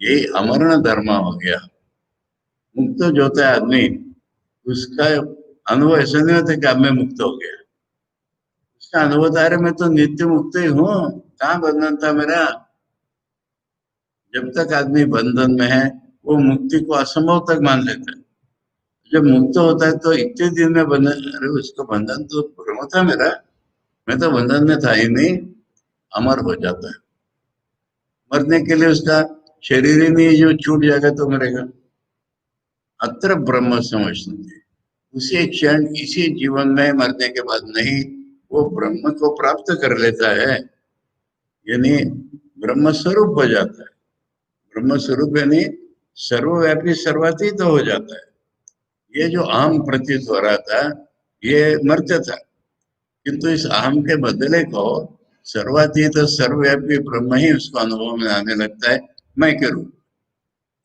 ये अमरण धर्म हो गया। मुक्त जो होता है आदमी, उसका अनुभव ऐसा नहीं होता कि अब मैं मुक्त हो गया। उसका अनुभव होता है, अरे मैं तो नित्य मुक्त ही हूँ, कहाँ बंधन था मेरा। जब तक आदमी बंधन में है, वो मुक्ति को असंभव तक मान लेता है। जब मुक्त होता है तो इतने दिन में बंधन, अरे उसको बंधन तो भ्रम था मेरा, मैं तो बंधन में था ही नहीं, अमर हो जाता है। मरने के लिए उसका शरीर ही नहीं, जो छूट जाएगा तो मरेगा। अत्र ब्रह्म समझते, उसी क्षण इसी जीवन में मरने के बाद नहीं, वो ब्रह्म को प्राप्त कर लेता है, यानी ब्रह्म स्वरूप हो जाता है। ब्रह्म स्वरूप यानी सर्वव्यापी सर्वातीत तो हो जाता है। ये जो अहम प्रतीत हो रहा था, ये मर्त्य था, किंतु इस अहम के बदले को सर्वातीत सर्वव्यापी ब्रह्म ही उसको अनुभव में आने लगता है, मैं के रूप।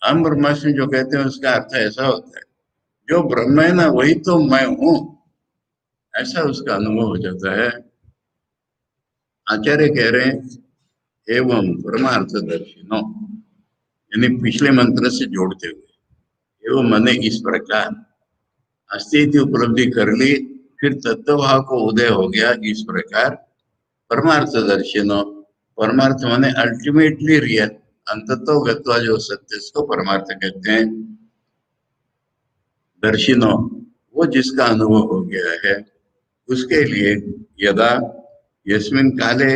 हम ब्रह्मास्मि जो कहते हैं उसका अर्थ ऐसा होता है, जो ब्रह्म है ना वही तो मैं हूं, ऐसा उसका अनुभव हो जाता है। आचार्य कह रहे हैं एवं परमार्थदर्शिनो, यानी पिछले मंत्र से जोड़ते हुए, एवं मैंने इस प्रकार अस्तित्व उपलब्धि कर ली, फिर तत्वभाव को उदय हो गया। इस प्रकार परमार्थदर्शिनो, परमार्थ माने अल्टीमेटली रियल, अंततो गत्वा जो सत्य, इसको परमार्थ कहते हैं। दर्शिनो, वो जिसका अनुभव हो गया है, उसके लिए यदा यस्मिन काले,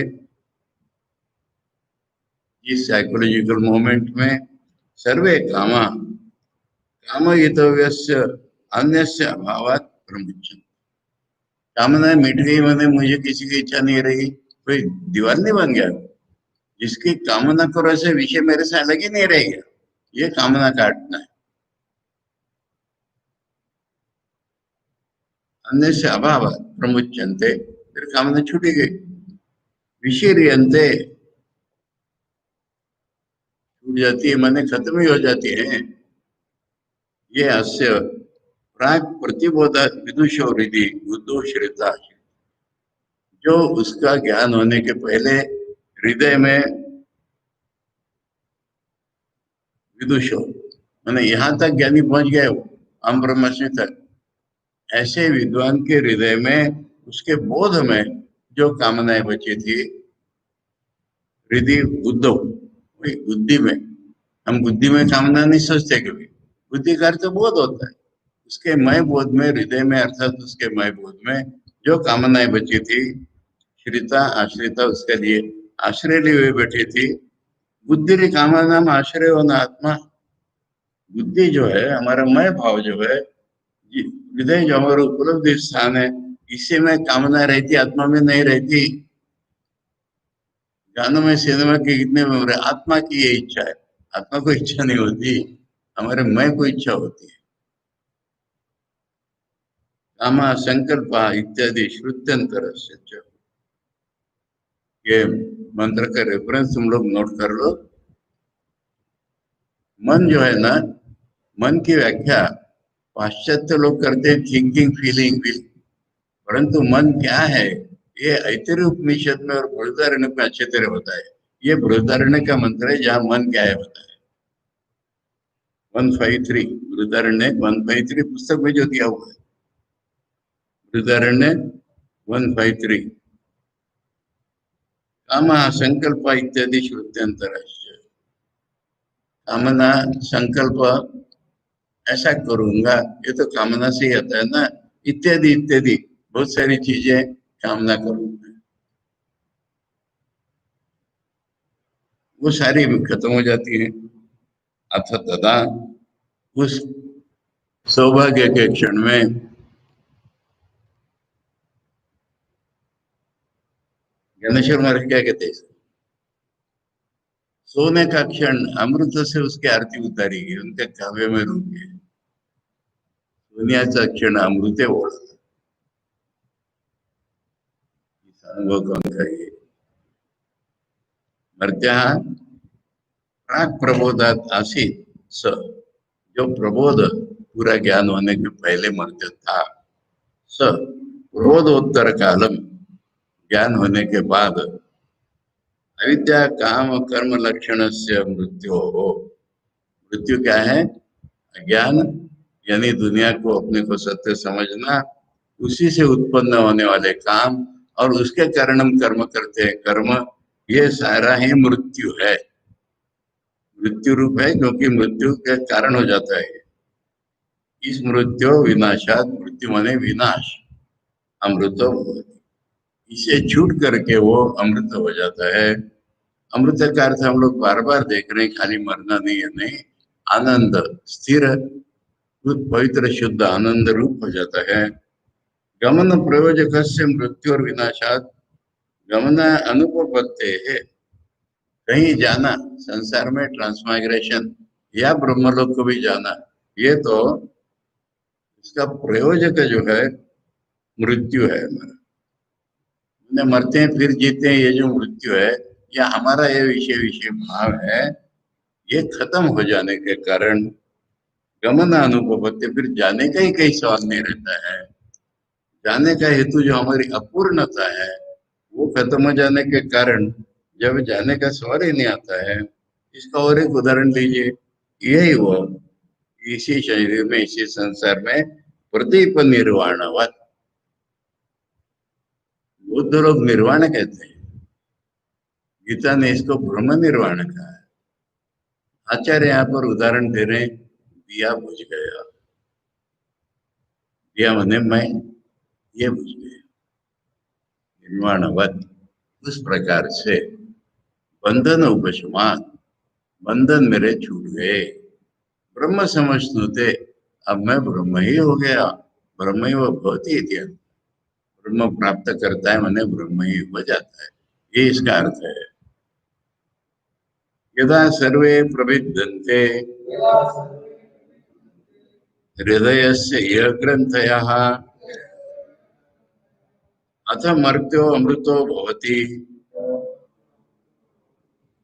इस साइकोलॉजिकल मोमेंट में, सर्वे कामा, कामयितव्यस्य अन्यस्य अभावात् प्रमुच्यन्ते। कामना मिट गई, मैंने मुझे किसी की इच्छा नहीं रही, कोई दीवार नहीं बन गया। जिसकी कामना करो ऐसे विषय मेरे से अलग ही नहीं रहेगा, ये कामना काटना है। अन्य से अभाव प्रमुच्यन्ते, फिर कामना छूटी गई। विषीर्यन्ते, छूट जाती है, माने खत्म ही हो जाती है। ये अस्य प्राग प्रतिबोध विदुषो हृदय बुद्धोश्रिता, जो उसका ज्ञान होने के पहले हृदय में विदुषो, माने यहाँ तक ज्ञानी पहुंच गए वो, हम ब्रह्मस्मि तक, ऐसे विद्वान के हृदय में, उसके बोध में जो कामनाएं बची थी, हृदय बुद्धो, वही बुद्धि में, हम बुद्धि में कामना नहीं सोचते कभी, बुद्धि का अर्थ बोध होता है। उसके मय बोध में, हृदय में अर्थात उसके मय बोध में जो कामनाएं बची थी, श्रिता आश्रिता, उसके लिए आश्रय लिए हुए बैठी थी। बुद्धि रे कामना में आश्रय होना आत्मा, बुद्धि जो है हमारा मय भाव जो है, हृदय जो हमारा उपलब्धि स्थान है, इसी में कामना रहती, आत्मा में नहीं रहती। गानों में सिनेमा के कितने में रहे, आत्मा की ये इच्छा है, आत्मा को इच्छा नहीं होती, हमारे मैं को इच्छा होती है। कामा संकल्प इत्यादि श्रुत्यंतर, ये मंत्र का रेफरेंस तुम लोग नोट कर लो। मन जो है ना, मन की व्याख्या पाश्चात्य लोग करते हैं थिंकिंग फीलिंग विल, परंतु मन क्या है, ये ऐतरेय उपनिषद में और बृहदारण्य में अच्छे तरह होता है। ये बृहदारण्य का मंत्र है, जहाँ मन क्या है होता है। 153 बृहदारण्य 153 पुस्तक में जो दिया हुआ है, बृहदारण्य 153, काम संकल्प इत्यादि श्रुत्यंतर, कामना संकल्प ऐसा करूंगा, ये तो कामना से ही आता है ना, इत्यादि इत्यादि बहुत सारी चीजें कामना करूंगा, वो सारी खत्म हो जाती है। अथ तदा, उस सौभाग्य के क्षण में, ज्ञानेश्वर महाराज क्या कहते हैं, सोने का क्षण अमृत से उसकी आरती उतारी गई, उनके काव्य में रूप गए। सोनियाचा क्षण अमृते ओळख अनुभव कौन का ये मर्त्या प्राक प्रबोधात आसित स, जो प्रबोध पूरा ज्ञान होने के पहले मर्त्य था, स प्रबोधोत्तर कालम, ज्ञान होने के बाद अविद्या काम कर्म लक्षण से मृत्यु हो। मृत्यु क्या है? अज्ञान, यानी दुनिया को अपने को सत्य समझना, उसी से उत्पन्न होने वाले काम और उसके कारण हम कर्म करते हैं, कर्म, ये सारा ही मृत्यु है, मृत्यु रूप है, क्योंकि मृत्यु के कारण हो जाता है। इस मृत्यु विनाशात, मृत्यु माने विनाश, अमृत इसे छूट करके वो अमृत हो जाता है। अमृत का अर्थ हम लोग बार बार देख रहे हैं, खाली मरना नहीं है, नहीं, आनंद, स्थिर, पवित्र, शुद्ध आनंद रूप हो जाता है। गमन प्रयोजक से मृत्यु और विनाशात गमन अनुपपत्ते है, कहीं जाना, संसार में ट्रांसमाइग्रेशन या ब्रह्मलोक को भी जाना, ये तो इसका प्रयोजक जो है मृत्यु है। मरते हैं फिर जीते हैं, ये जो मृत्यु है, या हमारा ये विषय विषय भाव है, ये खत्म हो जाने के कारण गमन अनुपपत्ति, फिर जाने का ही कहीं सवाल नहीं रहता है। जाने का हेतु जो हमारी अपूर्णता है वो खत्म हो जाने के कारण जब जाने का सवाल ही नहीं आता है। इसका और एक उदाहरण लीजिए, यही वो इसी शरीर में, इसी संसार में प्रदीप निर्वाणवत, बुद्ध लोग निर्वाण कहते हैं, गीता ने इसको ब्रह्म निर्वाण कहा है। आचार्य यहाँ पर उदाहरण दे रहे हैं, दिया बुझ गया, दिया मने मैं, ये बुझ गया, निर्वाणवत, उस प्रकार से बंधन उपशमान, बंधन मेरे छूट गए, ब्रह्म समझते, अब मैं ब्रह्म ही हो गया, ब्रह्म ही वो भवती इत्यादि, ब्रह्म प्राप्त करता है मैंने ब्रह्म ही हो जाता है, ये इसका अर्थ है। यदा सर्वे प्रविद्यन्ते हृदयस्य यः ग्रन्थयः अथ मर्त्यो अमृतो भवति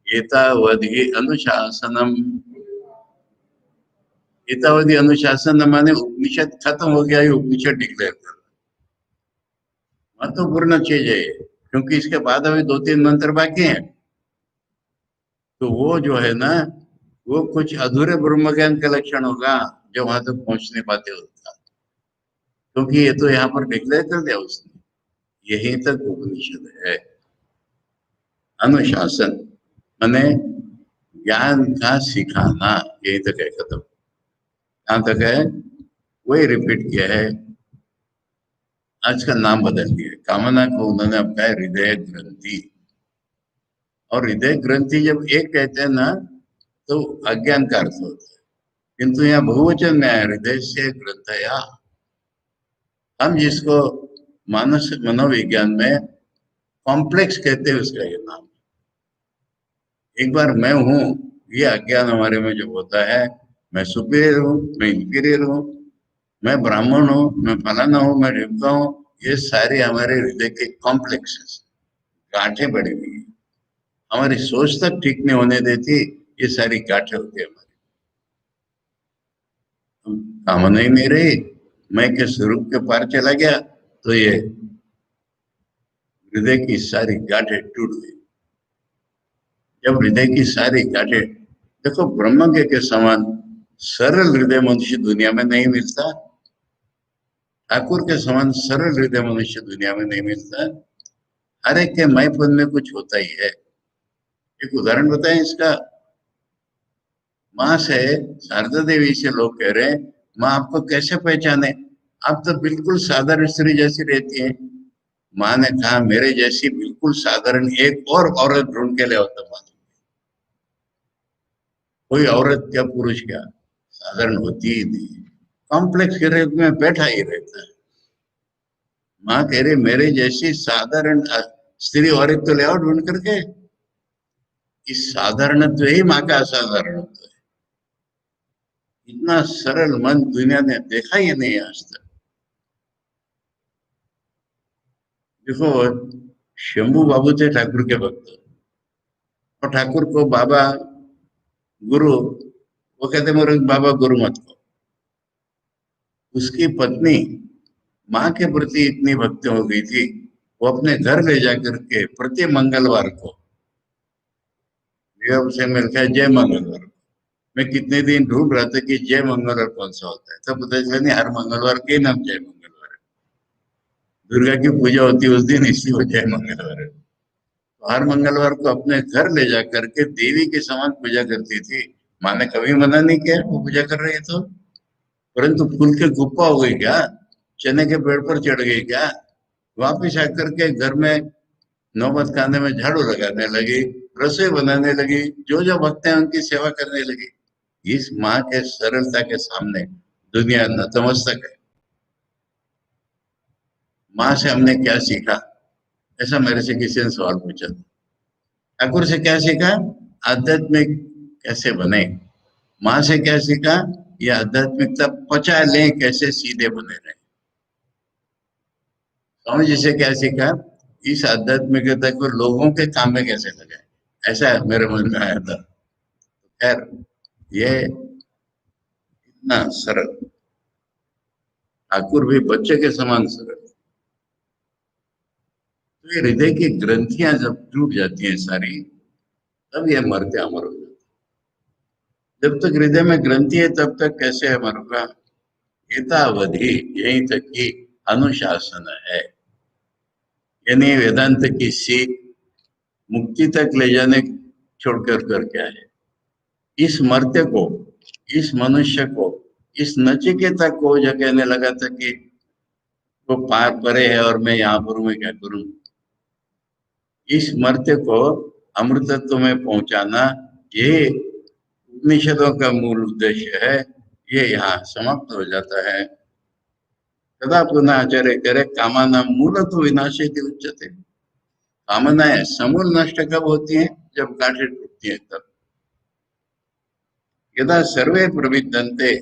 एतावधि अनुशासनम। एतावधि अनुशासन माने उपनिषद खत्म हो गया, ये उपनिषद डिक्लेयर कर, महत्वपूर्ण चीज है, क्योंकि इसके बाद अभी 2-3 मंत्र बाकी हैं। तो वो जो है ना, वो कुछ अधूरे ब्रह्म ज्ञान का लक्षण होगा जो वहां तक पहुंच नहीं पाते होता, क्योंकि ये तो यहाँ पर डिक्लेयर कर दिया उसने, यहीं तक उपनिषद है। अनुशासन माने ज्ञान का सिखाना, यही तक है, खत्म। कहाँ तक है? वही रिपीट किया है, आज का नाम बदल दिया, कामना को उन्होंने अब कहा हृदय ग्रंथि। और हृदय ग्रंथि जब एक कहते हैं ना, तो अज्ञान का अर्थ होता है, किंतु यहाँ बहुवचन में आया, हृदय से ग्रंथया। हम जिसको मानस मनोविज्ञान में कॉम्प्लेक्स कहते हैं, उसका ये नाम। एक बार मैं हूं, ये अज्ञान हमारे में जो होता है, मैं सुपीरियर हूँ, मैं इंफीरियर हूँ, मैं ब्राह्मण हूँ, मैं फलाना हूँ, मैं ढिमका हूँ, ये सारे हमारे हृदय के कॉम्प्लेक्सेस, गांठें बड़ी हुई है, हमारी सोच तक ठीक नहीं होने देती, ये सारी गांठें होती है हमारी। कामना ही नहीं रही, मैं के स्वरूप के पार चला गया, तो ये हृदय की सारी गांठें टूट गई। जब हृदय की सारी गांठें, देखो ब्रह्म के समान सरल हृदय मनुष्य दुनिया में नहीं मिलता, ठाकुर के समान सरल हृदय मनुष्य दुनिया में नहीं मिलता। हर एक के मैपन में कुछ होता ही है। एक उदाहरण बताएं इसका, माँ से, शारदा देवी से लोग कह रहे हैं, माँ आपको कैसे पहचाने, आप तो बिल्कुल साधारण स्त्री जैसी रहती हैं। माँ ने कहा, मेरे जैसी बिल्कुल साधारण एक और औरत ढूंढ के ले आओ तो मालूम। कोई औरत क्या, पुरुष क्या, साधारण होती ही नहीं, कॉम्प्लेक्स के रूप में बैठा ही रहता है। माँ कह रही, मेरे जैसी साधारण स्त्री औरत तो ले आओ ढूंढ करके। इस साधारणत्व ही माँ का असाधारणत्व है। इतना सरल मन दुनिया ने देखा ही नहीं आज तक। देखो, शंभू बाबू थे ठाकुर के भक्त, और ठाकुर को बाबा गुरु, वो कहते मेरे बाबा गुरु मत को। उसकी पत्नी माँ के प्रति इतनी भक्ति हो गई थी, वो अपने घर ले जाकर के प्रति मंगलवार को से मिलता है जय मंगलवार। मैं कितने दिन ढूंढ रहा था कि जय मंगलवार कौन सा होता है, तब पता चला नहीं, हर मंगलवार के नाम जय मंगलवार है। दुर्गा की पूजा होती है उस दिन, इसलिए वो जय मंगलवार है। तो हर मंगलवार को अपने घर ले जा करके देवी के समान पूजा करती थी। माँ ने कभी मना नहीं किया, वो पूजा कर रही है तो। परंतु फूल के गुप्पा हो गई क्या, चने के पेड़ पर चढ़ गई क्या, वापिस आकर के घर में नौबत खाने में झाड़ू लगाने लगी, रसोई बनाने लगी, जो जो भक्त हैं उनकी सेवा करने लगी। इस माँ के सरलता के सामने दुनिया नतमस्तक है। माँ से हमने क्या सीखा, ऐसा मेरे से किसी ने सवाल पूछा था। ठाकुर से क्या सीखा, आध्यात्मिक कैसे बने। माँ से क्या सीखा, ये आध्यात्मिकता पचा लें कैसे सीधे बने रहे। स्वामी जी से क्या सीखा, इस आध्यात्मिकता को लोगों के काम में कैसे लगाए, ऐसा मेरे मन में आया था। खैर, ये इतना सरल, ठाकुर भी बच्चे के समान सरल। तो ये हृदय की ग्रंथियां जब टूट जाती हैं सारी, तब ये मरते अमर हो जाते। जब तक हृदय में ग्रंथि है तब तक कैसे अमर होगा। एतावधि यहीं तक की अनुशासन है, यानी वेदांत की सीख मुक्ति तक ले जाने छोड़कर कर क्या है। इस मर्त्य को, इस मनुष्य को, इस नचिकेता को जो कहने लगा था कि वो पार परे है और मैं यहाँ पर हूँ, मैं क्या करूं। इस मर्त्य को अमृतत्व में पहुंचाना, ये उपनिषदों का मूल उद्देश्य है। ये यहाँ समाप्त हो जाता है। तदा पुनः आचार्य करे कामाना मूलतो विनाशेति उच्यते। कामनाएं समूल नष्ट कब होती हैं, जब गांठें टूटती हैं तब। यदा सर्वे प्रविद्यन्ते,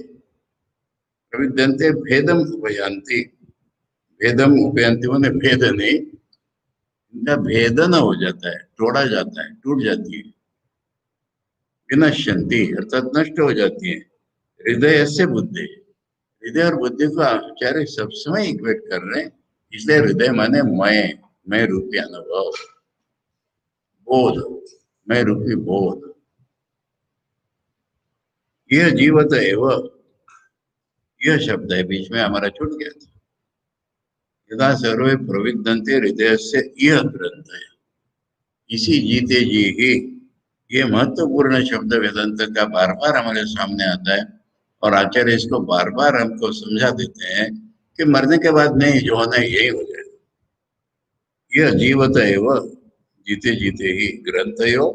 प्रविद्यन्ते भेदम उपयान्ति। भेदम उपयान्ति माने भेद नहीं, इनका भेदन हो जाता है, तोड़ा जाता है, टूट जाती है। विनश्यन्ति अर्थात नष्ट हो जाती है। हृदय से बुद्धि, हृदय और बुद्धि को आचार्य सब समय इक्वेट कर रहे हैं। इसलिए हृदय माने मैं रूपी अनुभव, बोध, मैं रूपी बोध। यह जीवत एवं, यह शब्द है बीच में हमारा छूट गया था। यदा सर्वे प्रविद्यन्ते हृदय से, यह ग्रंथ है। इसी जीते जी ही, ये महत्वपूर्ण शब्द वेदांत का बार बार हमारे सामने आता है, और आचार्य इसको बार बार हमको समझा देते हैं कि मरने के बाद नहीं, जो होना है यही हो जाएगा। यह जीवत एवं, जीते जीते ही ग्रंथयो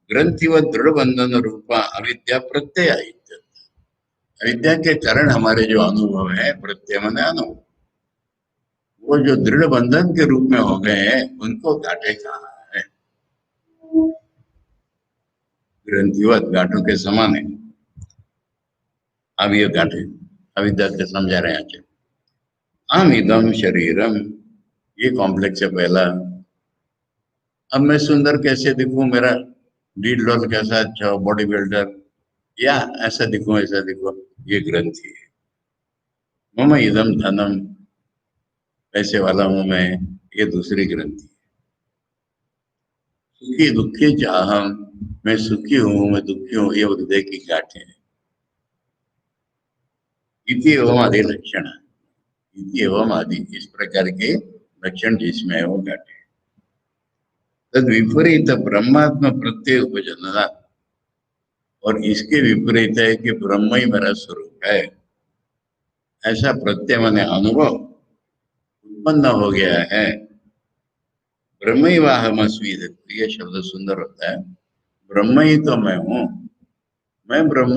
ग्रंथिव दृढ़ बंधन रूपा अविद्या प्रत्यय। अविद्या के कारण हमारे जो अनुभव है, प्रत्यय माने अनुभव, वो जो दृढ़ बंधन के रूप में हो गए हैं, उनको गांठे कहाँ है। ग्रंथिवत गांठों के समान है। अब ये गांठे अविद्या के समझा रहे हैं। हम इदम शरीरम, ये कॉम्प्लेक्स है पहला। अब मैं सुंदर कैसे दिखूं, मेरा लीड रोल कैसा अच्छा हो, बॉडी बिल्डर, या ऐसा दिखूं ऐसा दिखूं, ये ग्रंथि है। मम इदम धनम, पैसे वाला हूं मैं, ये दूसरी ग्रंथि है। सुखी दुखी चाहम, मैं सुखी हूं मैं दुखी हूं, ये हृदय की गांठें हैं। इति एवं आदि लक्षण, इति एवं आदि, इस प्रकार के लक्षण जिसमें है वो गांठें। तद विपरीत ब्रह्मात्म प्रत्यय उपजनना, और इसके विपरीत है कि ब्रह्म ही मेरा स्वरूप है, ऐसा प्रत्यय माने अनुभव उत्पन्न हो गया है। ब्रह्म ही वाहमस्मी, ये शब्द सुंदर होता है। ब्रह्म ही तो मैं हूं, मैं ब्रह्म।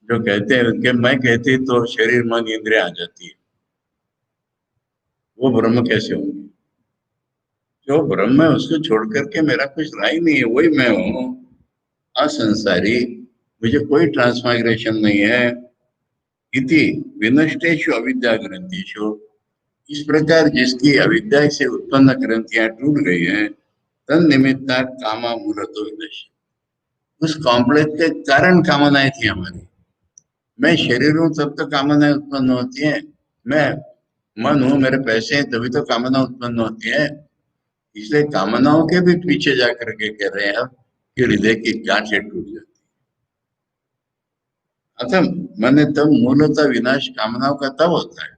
जो कहते हैं कि मैं कहती तो शरीर मन इंद्रिया आ जाती है, वो ब्रह्म कैसे होंगे। जो ब्रह्म है उसको छोड़ करके मेरा कुछ रहा ही नहीं है, वही मैं हूँ, असंसारी, मुझे कोई ट्रांसमाइग्रेशन नहीं है। इति विनष्टेषु अविद्या ग्रंथिषु, इस प्रकार जिसकी अविद्या से उत्पन्न ग्रंथियां टूट गई हैं, तन निमित्ता कामा मूलतो विनश्य, उस कॉम्प्लेक्स के कारण कामनाएं थी हमारी। मैं शरीर हूं तब तो कामनाएं उत्पन्न होती है, मैं मन हूं, मेरे पैसे हैं तभी तो कामना उत्पन्न होती है। इसलिए कामनाओं के भी पीछे जाकर के कह रहे हैं अब कि हृदय की गांठें टूट जाती। अतः मैंने तब मूलतः विनाश कामनाओं का तब होता है।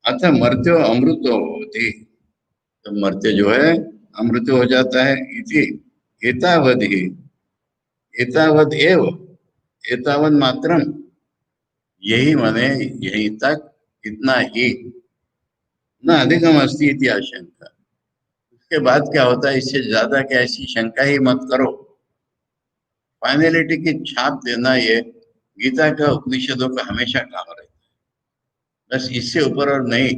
अतः मर्त्यो अमृतो होती, तो मर्त्य जो है अमृत हो जाता है। इति एतावद ही, एतावद एव, एतावद मात्रम, यही माने यहीं तक, इतना ही, न अधिकम अस्ति इति आशंका। उसके बाद क्या होता है, इससे ज्यादा क्या, ऐसी शंका ही मत करो। फाइनलिटी की छाप देना ये गीता का उपनिषदों का हमेशा काम रहता है, बस इससे ऊपर और नहीं।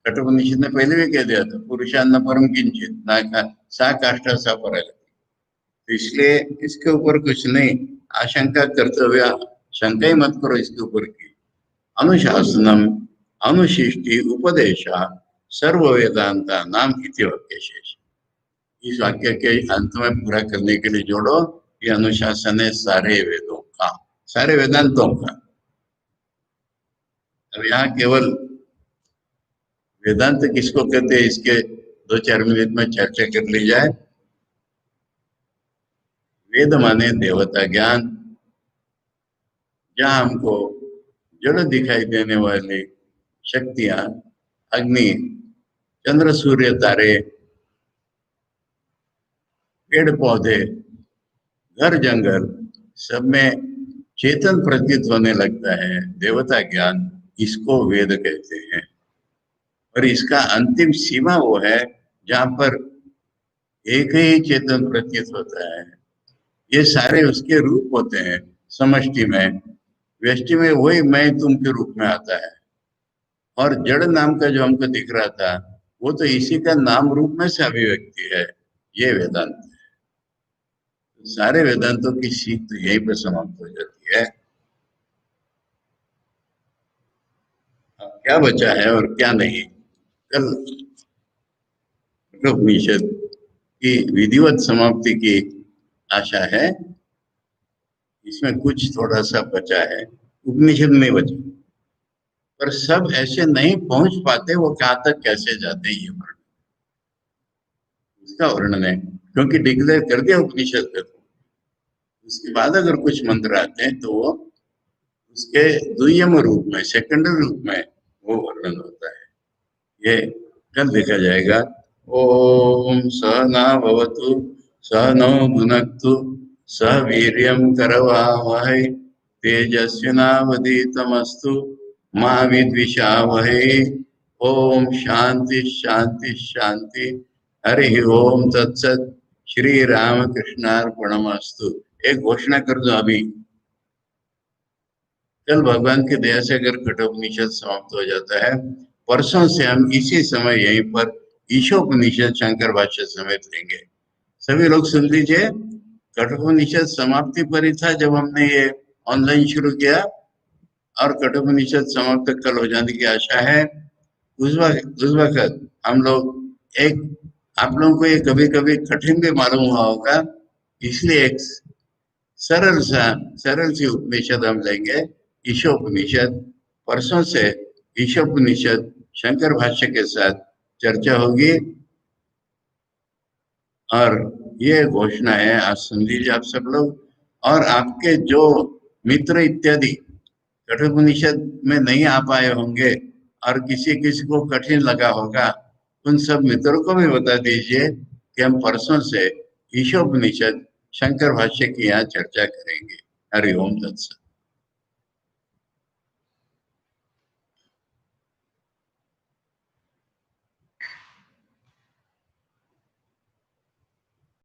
कठोपनिषद ने पहले भी कह दिया था, पुरुषान्न परम किंचित ना सा काष्ठा सा पर, तो इसलिए इसके ऊपर कुछ नहीं आशंका करते हुए शंका ही मत करो इसके ऊपर की। अनुशासनम अनुशिष्टि उपदेशा सर्व वेदांता नाम इति वाक्य शेष, इस वाक्य के अंत में पूरा करने के लिए जोड़ो, ये अनुशासन है सारे वेदों का, सारे वेदांतों का। अब यहाँ केवल वेदांत किसको कहते हैं, इसके 2-4 मिनट में चर्चा कर ली जाए। वेद माने देवता ज्ञान, जहाँ हमको जड़ दिखाई देने वाली शक्तियां, अग्नि, चंद्र, सूर्य, तारे, पेड़ पौधे, घर जंगल, सब में चेतन प्रतीत होने लगता है, देवता ज्ञान, इसको वेद कहते हैं। और इसका अंतिम सीमा वो है जहां पर एक ही चेतन प्रतीत होता है। ये सारे उसके रूप होते हैं समष्टि में, व्यष्टि में वही मैं तुम के रूप में आता है। और जड़ नाम का जो हमको दिख रहा था, वो तो इसी का नाम रूप में से अभिव्यक्ति है। ये वेदांत है। सारे वेदांतों की सीख तो यहीं पर समाप्त हो जाती है। अब क्या बचा है और क्या नहीं, कल उपनिषद की विधिवत समाप्ति की आशा है। इसमें कुछ थोड़ा सा बचा है, उपनिषद में बचा, पर सब ऐसे नहीं पहुंच पाते, वो कहाँ तक कैसे जाते हैं ये वर्णन, उसका वर्णन है। क्योंकि डिक्लेयर कर दिया उपनिषद का, उसके बाद अगर कुछ मंत्र आते हैं तो वो उसके द्वियम रूप में, सेकेंडरी रूप में वो वर्णन होता है। ये कल देखा जाएगा। ओम सहना भवतु सहनौ भुनक्तु सह वीर्यं करवावहै तेजस्विनावधीतमस्तु मा विद्विषावहै। ओम शांति शांति शांति। हरि ओम तत्सत। श्री राम कृष्णार्पणमस्तु। एक घोषणा कर दो अभी, कल भगवान की दया से अगर कठोपनिषद समाप्त हो जाता है, परसों से हम इसी समय यहीं पर ईशोपनिषद शंकर भाष्य समेत लेंगे। सभी लोग सुन लीजिए, कठोपनिषद समाप्ति पर ही था जब हमने ये ऑनलाइन शुरू किया, और कठोपनिषद समाप्त कल हो जाने की आशा है। उस वक्त हम लोग एक, आप लोगों को ये कभी कभी कठिन भी मालूम हुआ होगा, इसलिए एक सरल सी उपनिषद हम लेंगे, ईशोपनिषद। परसों से ईशोपनिषद शंकर भाष्य के साथ चर्चा होगी। और ये घोषणा है, आज सुन लीजिए आप सब लोग, और आपके जो मित्र इत्यादि कठोपनिषद में नहीं आ पाए होंगे और किसी किसी को कठिन लगा होगा, उन सब मित्रों को भी बता दीजिए कि हम परसों से ईशोपनिषद शंकर भाष्य की यहाँ चर्चा करेंगे। हरि ओम तत्सत।